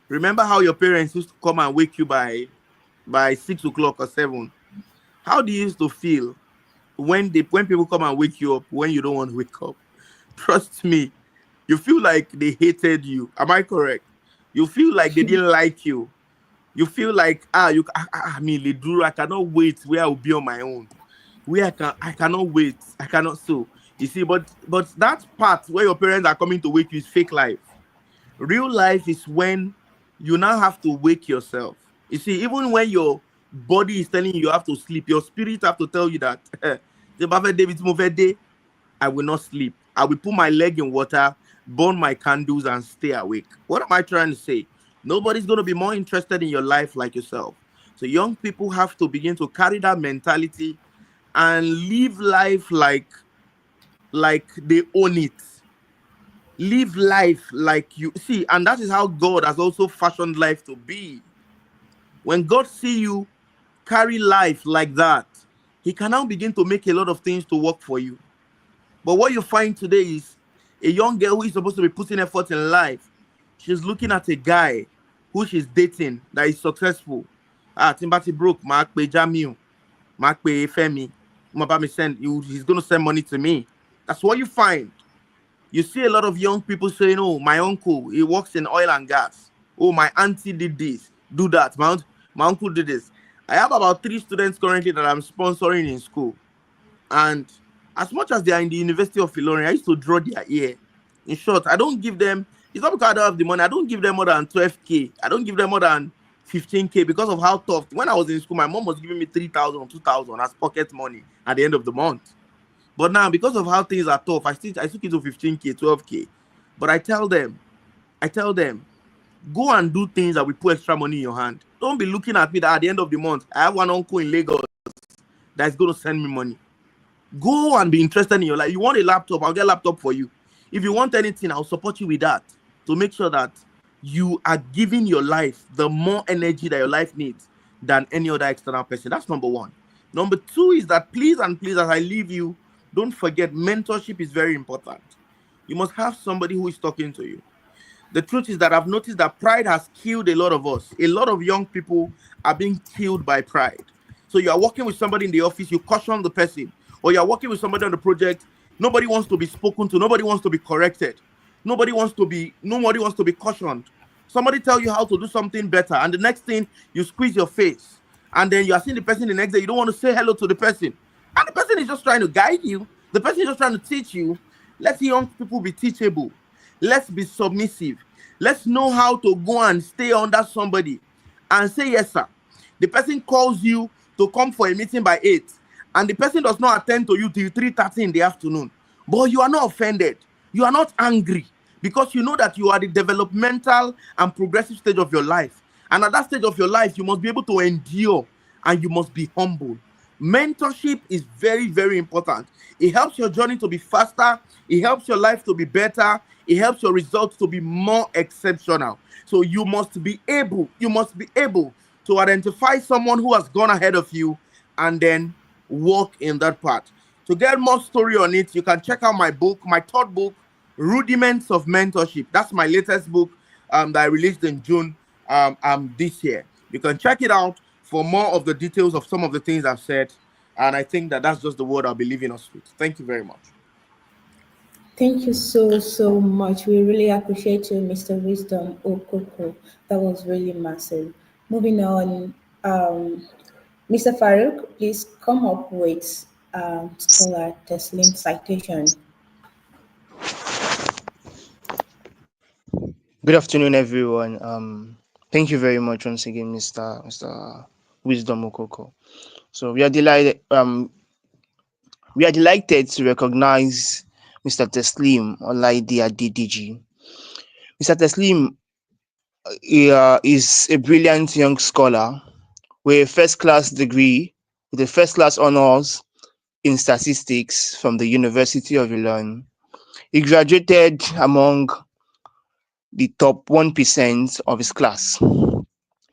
Remember how your parents used to come and wake you by 6 o'clock or 7? How do you used to feel when people come and wake you up when you don't want to wake up? Trust me, you feel like they hated you. Am I correct? You feel like they didn't like you. You feel like I mean, Ledru, I cannot wait where I'll be on my own. Where I cannot wait. I cannot so. You see, but that part where your parents are coming to wake you is fake life. Real life is when you now have to wake yourself. You see, even when your body is telling you have to sleep, your spirit have to tell you that the buffet David Movede, I will not sleep. I will put my leg in water, burn my candles, and stay awake. What am I trying to say? Nobody's going to be more interested in your life like yourself. So young people have to begin to carry that mentality and live life like they own it. Live life like you see, and that is how God has also fashioned life to be. When God see you carry life like that, he can now begin to make a lot of things to work for you. But what you find today is a young girl who is supposed to be putting effort in life. She's looking at a guy who she's dating that is successful. Timbati broke, Mark Pe Jamiu, Mark Pe Femi, he's going to send money to me. That's what you find. You see a lot of young people saying, oh, my uncle, he works in oil and gas. Oh, my auntie did this, do that. My uncle did this. I have about 3 students currently that I'm sponsoring in school. And as much as they are in the University of Unilorin, I used to draw their ear. In short, I don't give them, it's not because I don't have the money, I don't give them more than 12K. I don't give them more than 15K because of how tough. When I was in school, my mom was giving me 3,000 or 2,000 as pocket money at the end of the month. But now, because of how things are tough, I took it to 15K, 12K. But I tell them, go and do things that will put extra money in your hand. Don't be looking at me that at the end of the month, I have one uncle in Lagos that's going to send me money. Go and be interested in your life. You want a laptop, I'll get a laptop for you. If you want anything, I'll support you with that to make sure that you are giving your life the more energy that your life needs than any other external person. That's number 1. Number 2 is that please, as I leave you, don't forget mentorship is very important. You must have somebody who is talking to you. The truth is that I've noticed that pride has killed a lot of us. A lot of young people are being killed by pride. So you are working with somebody in the office, you caution the person. Or you are working with somebody on the project, nobody wants to be spoken to, nobody wants to be corrected. Nobody wants to be cautioned. Somebody tell you how to do something better, and the next thing you squeeze your face. And then you are seeing the person the next day, you don't want to say hello to the person. And the person is just trying to guide you. The person is just trying to teach you. Let's young people be teachable. Let's be submissive. Let's know how to go and stay under somebody and say, yes, sir. The person calls you to come for a meeting by 8, and the person does not attend to you till 3:30 in the afternoon. But you are not offended. You are not angry because you know that you are the developmental and progressive stage of your life. And at that stage of your life, you must be able to endure and you must be humble. Mentorship is very, very important. It helps your journey to be faster. It helps your life to be better. It helps your results to be more exceptional. So you must be able to identify someone who has gone ahead of you and then walk in that path. To get more story on it, you can check out my book, my 3rd book, Rudiments of Mentorship. That's my latest book that I released in June this year. You can check it out for more of the details of some of the things I've said. And I think that that's just the word I'll be leaving us with. Thank you very much. Thank you so much. We really appreciate you, Mr. Wisdom Okoko. That was really massive. Moving on, Mr. Farouk, please come up with Scholar Teslim citation. Good afternoon, everyone. Thank you very much once again, Mr. Wisdom Okoko. So we are delighted. We are delighted to recognize Mr. Teslim Olaide Adediji. Mr. Teslim is a brilliant young scholar with a first-class degree, with a first-class honors in statistics from the University of Unilorin. He graduated among the top 1% of his class.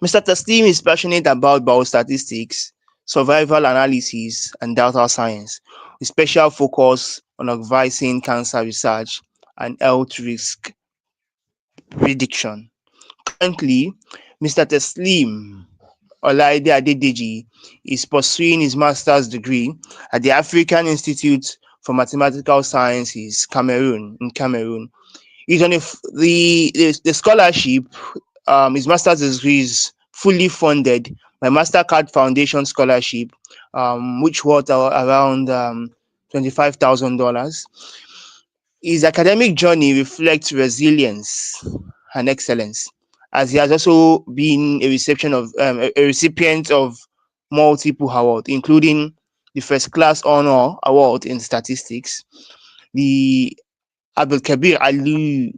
Mr. Teslim is passionate about biostatistics, survival analysis, and data science, with special focus on advising cancer research and health risk prediction. Currently, Mr. Teslim Olaide Adedeji is pursuing his master's degree at the African Institute for Mathematical Sciences, Cameroon. He's on the scholarship. His master's degree is fully funded by Mastercard Foundation scholarship, which worth around $25,000. His academic journey reflects resilience and excellence, as he has also been a recipient of multiple awards, including the First Class Honor Award in Statistics, the Abdul Kabir Ali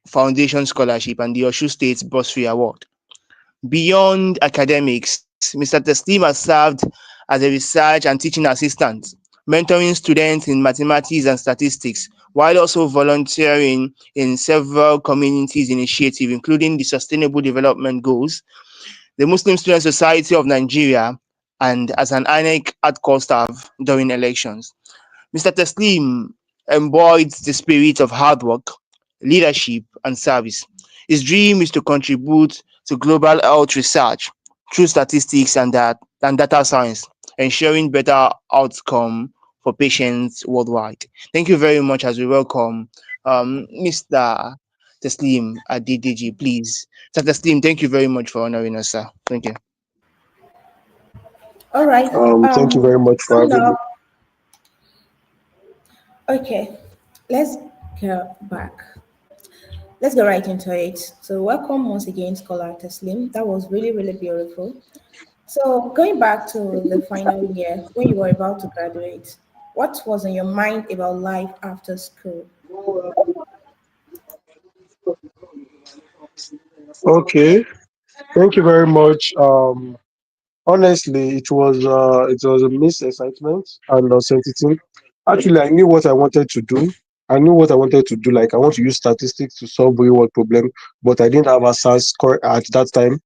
Foundation Scholarship, and the Oshu State Bursary Award. Beyond academics, Mr. Teslim has served as a research and teaching assistant, mentoring students in mathematics and statistics, while also volunteering in several communities initiatives, including the Sustainable Development Goals, the Muslim Student Society of Nigeria, and as an INEC hardcore staff during elections. Mr. Teslim embodies the spirit of hard work, leadership, and service. His dream is to contribute to global health research through statistics and data science, ensuring better outcome for patients worldwide. Thank you very much as we welcome Mr. Teslim Adediji, please. Mr. Teslim, thank you very much for honoring us, sir. Thank you. All right. Thank you very much for Coming having me. up. Okay, let's go back. Let's go right into it. So, welcome once again, Scholar Taslim. That was really, really beautiful. So, going back to the final year, when you were about to graduate, what was in your mind about life after school? Okay, thank you very much. Honestly, it was a mixed excitement and uncertainty. Actually, I knew what I wanted to do. I knew what I wanted to do. Like I want to use statistics to solve real world problem, but I didn't have a science at that time.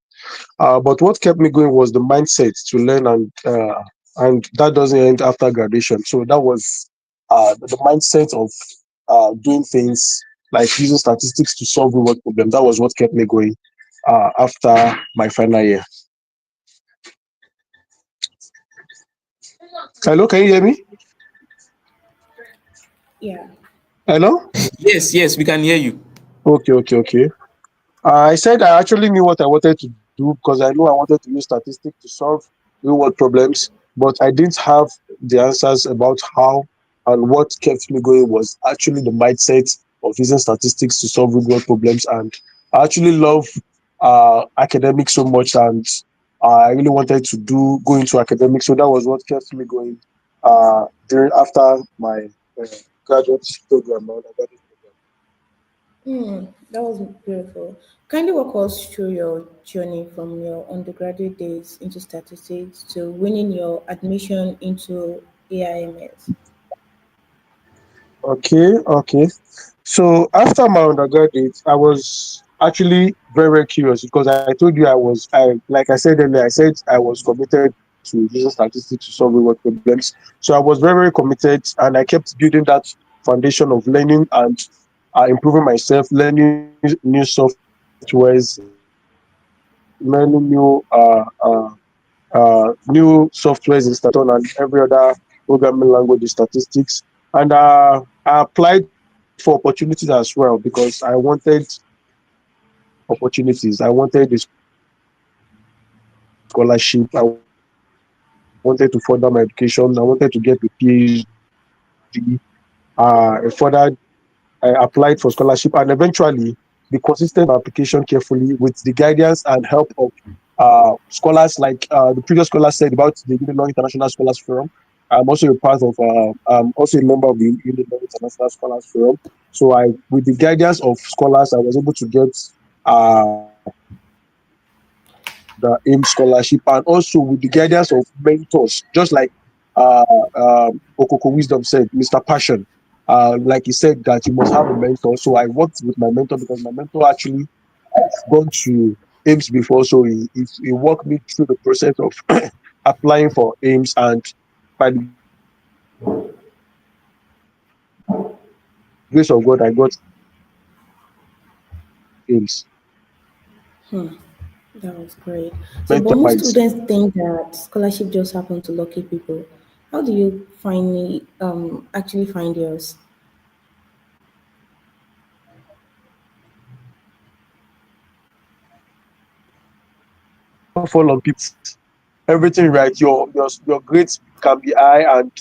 But what kept me going was the mindset to learn, and that doesn't end after graduation. So that was the mindset of doing things like using statistics to solve real world problem. That was what kept me going after my final year. Hello, can you hear me? Yeah. Hello? Yes, yes, we can hear you. Okay. I said I actually knew what I wanted to do because I knew I wanted to use statistics to solve real world problems, but I didn't have the answers about how, and what kept me going was actually the mindset of using statistics to solve real world problems. And I actually love academics so much, and I really wanted to go into academics. So that was what kept me going during after my uh, graduate program. My undergraduate program. That was beautiful. Kindly walk us through your journey from your undergraduate days into statistics to winning your admission into AIMS. Okay. So after my undergraduate, I was actually very, very curious because I told you I like I said earlier, I said I was committed to using statistics to solve real world problems. So I was very, very committed, and I kept building that foundation of learning and improving myself, learning new softwares, learning new softwares in Staton and every other programming language in statistics. And I applied for opportunities as well because I wanted opportunities. I wanted the scholarship. I wanted to further my education. I wanted to get the PhD. Further, I applied for scholarship, and eventually be consistent application carefully with the guidance and help of scholars like the previous scholar said about the Unilorin International Scholars Forum. I'm also a part of, I'm also a member of the Unilorin International Scholars Forum. So with the guidance of scholars, I was able to get the AIM scholarship, and also with the guidance of mentors, just like Okoko Wisdom said, Mr. Passion. Like he said that you must have a mentor. So I worked with my mentor because my mentor actually gone to AIMS before. So he walked me through the process of applying for AIMS, and by the grace of God, I got accepted. aims. That was great. So, but Mentor most wise, students think that scholarship just happen to lucky people. How do you finally actually find yours? don't fall on people. Everything right. Your grades can be high, and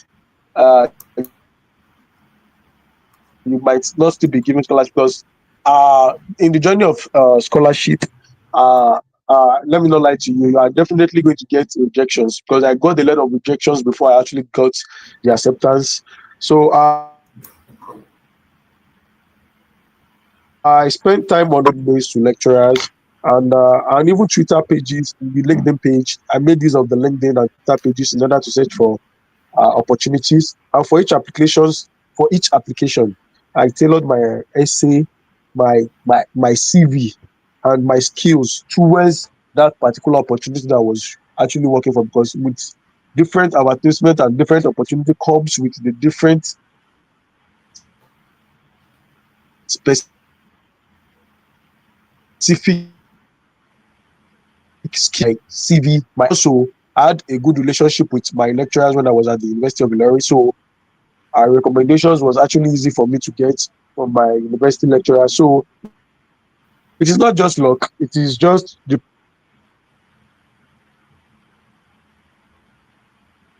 you might not still be given scholarship because in the journey of scholarship, uh, let me not lie to you, you are definitely going to get rejections because I got a lot of rejections before I actually got the acceptance. So I spent time on emails to lecturers and even Twitter pages, the LinkedIn page. I made use of the LinkedIn and Twitter pages in order to search for opportunities. And for each application, I tailored my essay, my CV, and my skills towards that particular opportunity that I was actually working for. Because with different advertisement and different opportunity comes with the different specific skill and my CV. Also had a good relationship with my lecturers when I was at the University of Ilorin. So our recommendations was actually easy for me to get from my university lecturer. So it is not just luck, it is just the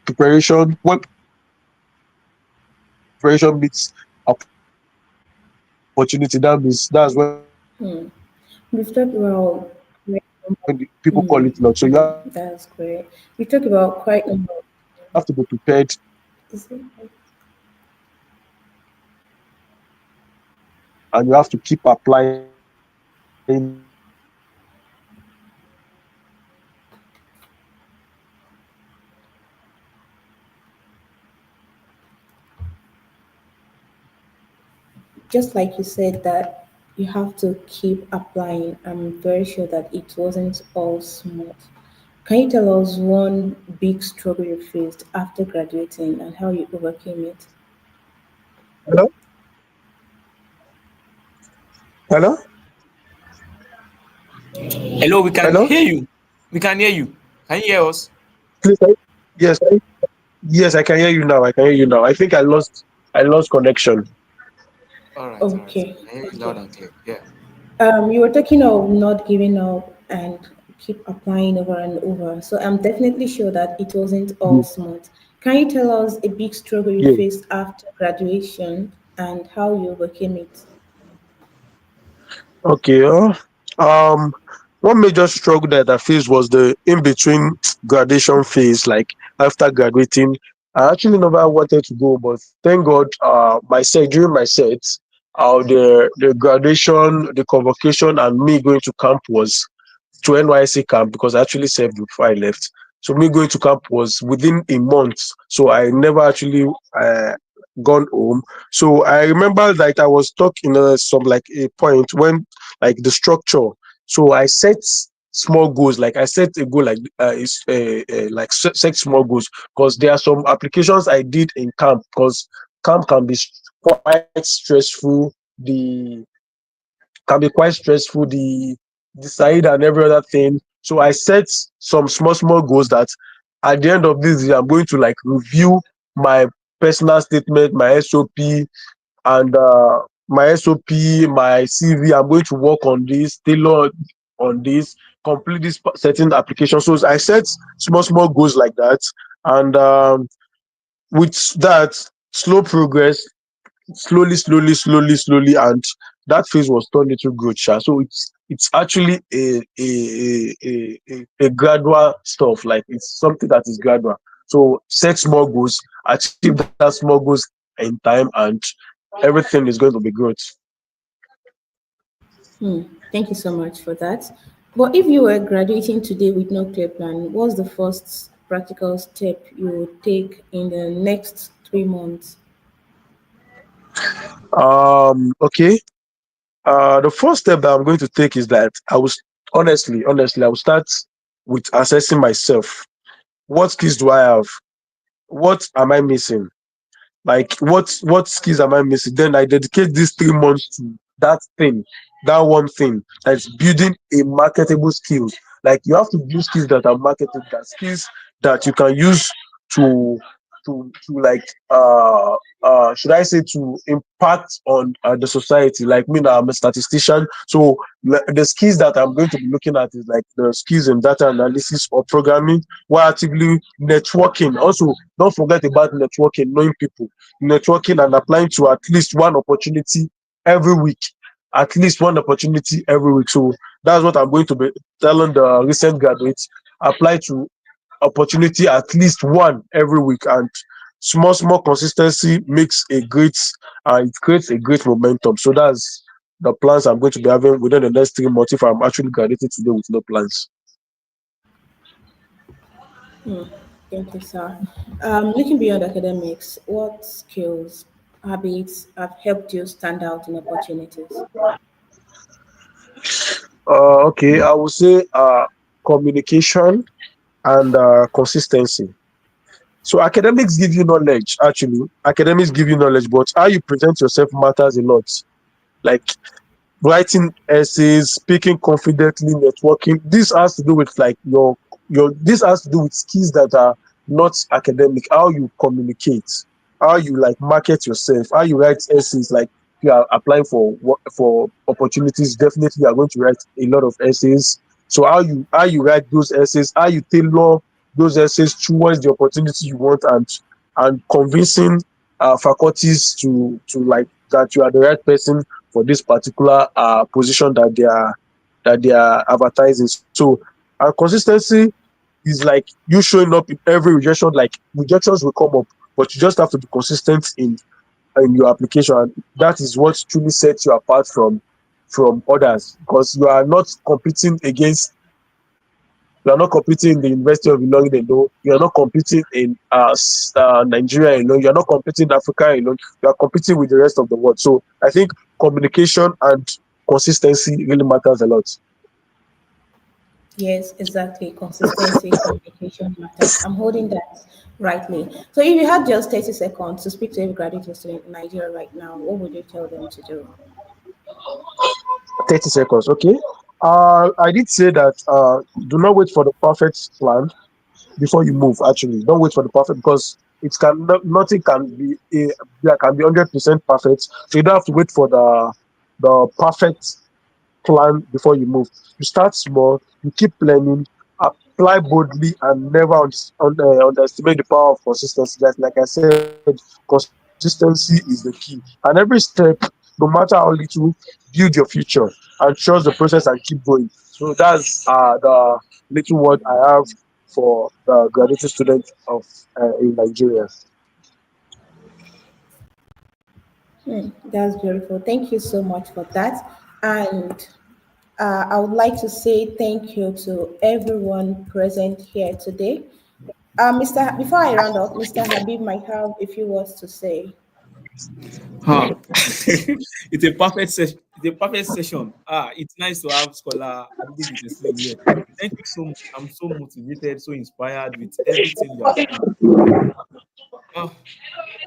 preparation. When preparation meets opportunity, that's when Hmm. We've talked about quite a number- people call it luck. So that's great. We talked about quite a number. have to be prepared Is it- and you have to keep applying Just like you said that you have to keep applying. I'm very sure that it wasn't all smooth. Can you tell us one big struggle you faced after graduating and how you overcame it? hello, hello, Hello, we can hello, hear you. We can hear you. Can you hear us? please. Yes, yes, I can hear you now. I can hear you now. I think I lost connection. All right, all right. Okay, I hear you loud okay. and clear. Yeah. You were talking of not giving up and keep applying over and over. So I'm definitely sure that it wasn't all Yeah. smooth. Can you tell us a big struggle you Yeah. faced after graduation and how you overcame it? Okay. Um, one major struggle that I faced was the in between graduation phase. Like after graduating, I actually never wanted to go, but thank God, my set during my set, the graduation, the convocation, and me going to camp was to NYC camp because I actually served before I left. So me going to camp was within a month. So I never actually gone home. So I remember that I was stuck in some like a point when like the structure. So I set small goals. Like I set a goal like like set small goals because there are some applications I did in camp because camp can be quite stressful. The side and every other thing. So I set some small goals that at the end of this year I'm going to like review my personal statement, my SOP, and my CV. I'm going to work on this, tailor on this, complete this certain application. So I set small goals like that, and with that, slow progress, slowly, and that phase was turned into growth. Sha. So it's actually a gradual stuff. Like it's something that is gradual. So set small goals, achieve that small goals in time, and everything is going to be growth. Thank you so much for that. But if you were graduating today with no clear plan, what's the first practical step you would take in the next 3 months? Okay. The first step that I'm going to take is that honestly, I will start with assessing myself. What skills do I have? What am I missing? Like what skills am I missing? Then I dedicate these 3 months to that thing that one thing. That's building a marketable skills. Like you have to build skills that are marketable, that skills that you can use to to like should I say to impact on the society. Like me now, I'm a statistician, so the skills that I'm going to be looking at is like the skills in data analysis or programming, while actively networking. Also, don't forget about networking, knowing people, networking and applying to at least one opportunity every week. At least one opportunity every week. So that's what I'm going to be telling the recent graduates. Apply to opportunity at least one every week, and small consistency makes a great it creates a great momentum. So that's the plans I'm going to be having within the next 3 months if I'm actually graduating today with no plans. Thank you, sir. Looking beyond academics, what skills, habits have helped you stand out in opportunities? Okay, I would say communication and consistency. So academics give you knowledge, actually. Academics give you knowledge, but how you present yourself matters a lot. Like writing essays, speaking confidently, networking. This has to do with like your this has to do with skills that are not academic. How you communicate, how you like market yourself, how you write essays. Like if you are applying for opportunities, definitely you are going to write a lot of essays. So how you write those essays, how you tailor those essays towards the opportunity you want, and convincing faculties to like that you are the right person for this particular position that they are advertising. So consistency is like you showing up in every rejection. Like rejections will come up, but you just have to be consistent in your application. And that is what truly sets you apart from others, because you are not competing in the University of Ilorin alone. You are not competing in Nigeria alone. You are not competing in Africa alone. You are competing with the rest of the world. So I think communication and consistency really matters a lot. Yes, exactly. Consistency, communication matters. I'm holding that rightly. So, if you had just 30 seconds to speak to every graduate student in Nigeria right now, what would you tell them to do? 30 seconds, okay? I did say that do not wait for the perfect plan before you move. Actually, don't wait for the perfect, because nothing can be there can be 100% perfect. So you don't have to wait for the perfect plan before you move. You start small, you keep learning, apply boldly, and never underestimate the power of consistency. Like I said, consistency is the key. And every step, no matter how little, build your future and trust the process and keep going. So that's the little word I have for the graduate student of in Nigeria. That's beautiful. Thank you so much for that. And I would like to say thank you to everyone present here today. Before I round up, Mr. Habib might have a few words to say. Huh. It's a perfect session. It's a perfect session. It's nice to have scholar Abidi with the student here. Thank you so much. I'm so motivated, so inspired with everything you have said. Oh,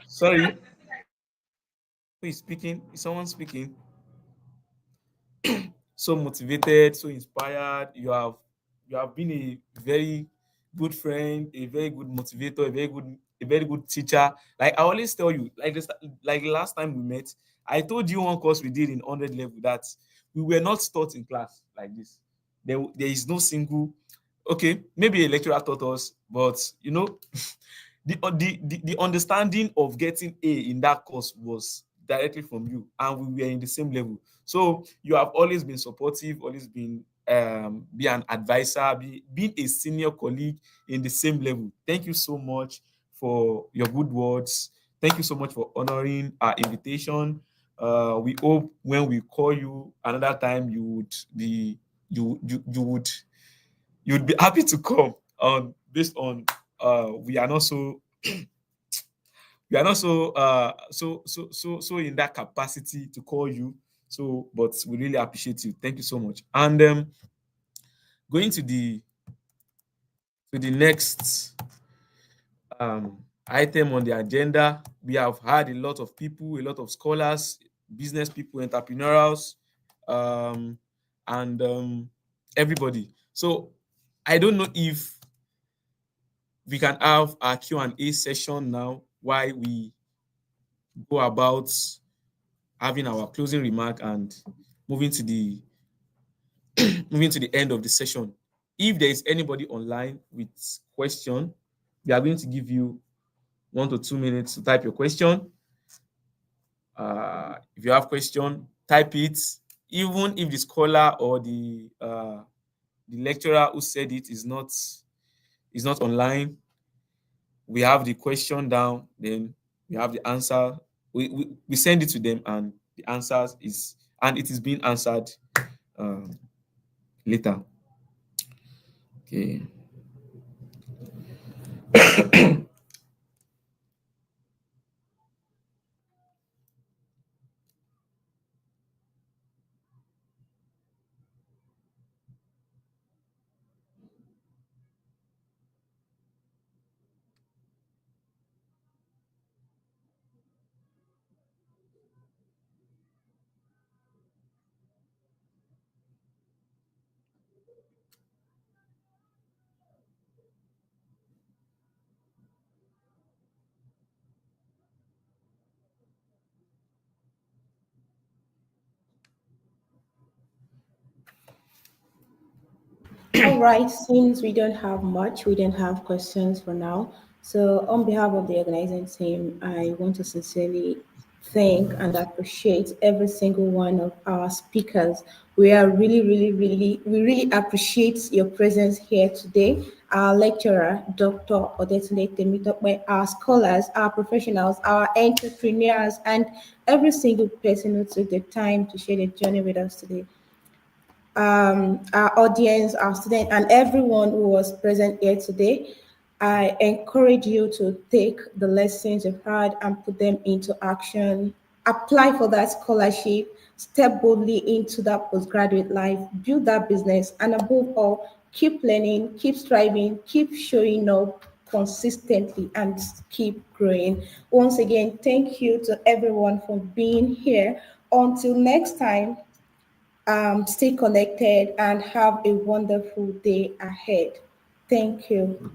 sorry. Who is speaking? Is someone speaking? So motivated, so inspired. You have been a very good friend, a very good motivator, a very good teacher. Like I always tell you, like last time we met, I told you one course we did in 100 level that we were not taught in class like this. There is no single, okay, maybe a lecturer taught us, but the understanding of getting A in that course was directly from you, and we were in the same level. So you have always been supportive, always been be an advisor, being a senior colleague in the same level. Thank you so much for your good words. Thank you so much for honoring our invitation. We hope when we call you another time, you would you'd be happy to come. Based on we are not so in that capacity to call you. So, but we really appreciate you. Thank you so much. And going to the next item on the agenda, we have had a lot of people, a lot of scholars, business people, entrepreneurs, and everybody. So I don't know if we can have a Q&A session now while we go about having our closing remark and moving to the moving to the end of the session. If there is anybody online with question, we are going to give you 1 to 2 minutes to type your question. If you have question, type it. Even if the scholar or the lecturer who said it is not online, we have the question down, then we have the answer. We send it to them, and the answers is and it is being answered later. Okay. All right, since we don't have much, we don't have questions for now. So, on behalf of the organizing team, I want to sincerely thank and appreciate every single one of our speakers. We are we really appreciate your presence here today. Our lecturer, Dr. Odetunde Temitope, our scholars, our professionals, our entrepreneurs, and every single person who took the time to share the journey with us today. Our audience, our students, and everyone who was present here today. I encourage you to take the lessons you've heard and put them into action. Apply for that scholarship, step boldly into that postgraduate life, build that business, and above all, keep learning, keep striving, keep showing up consistently, and keep growing. Once again, thank you to everyone for being here. Until next time, stay connected and have a wonderful day ahead. Thank you.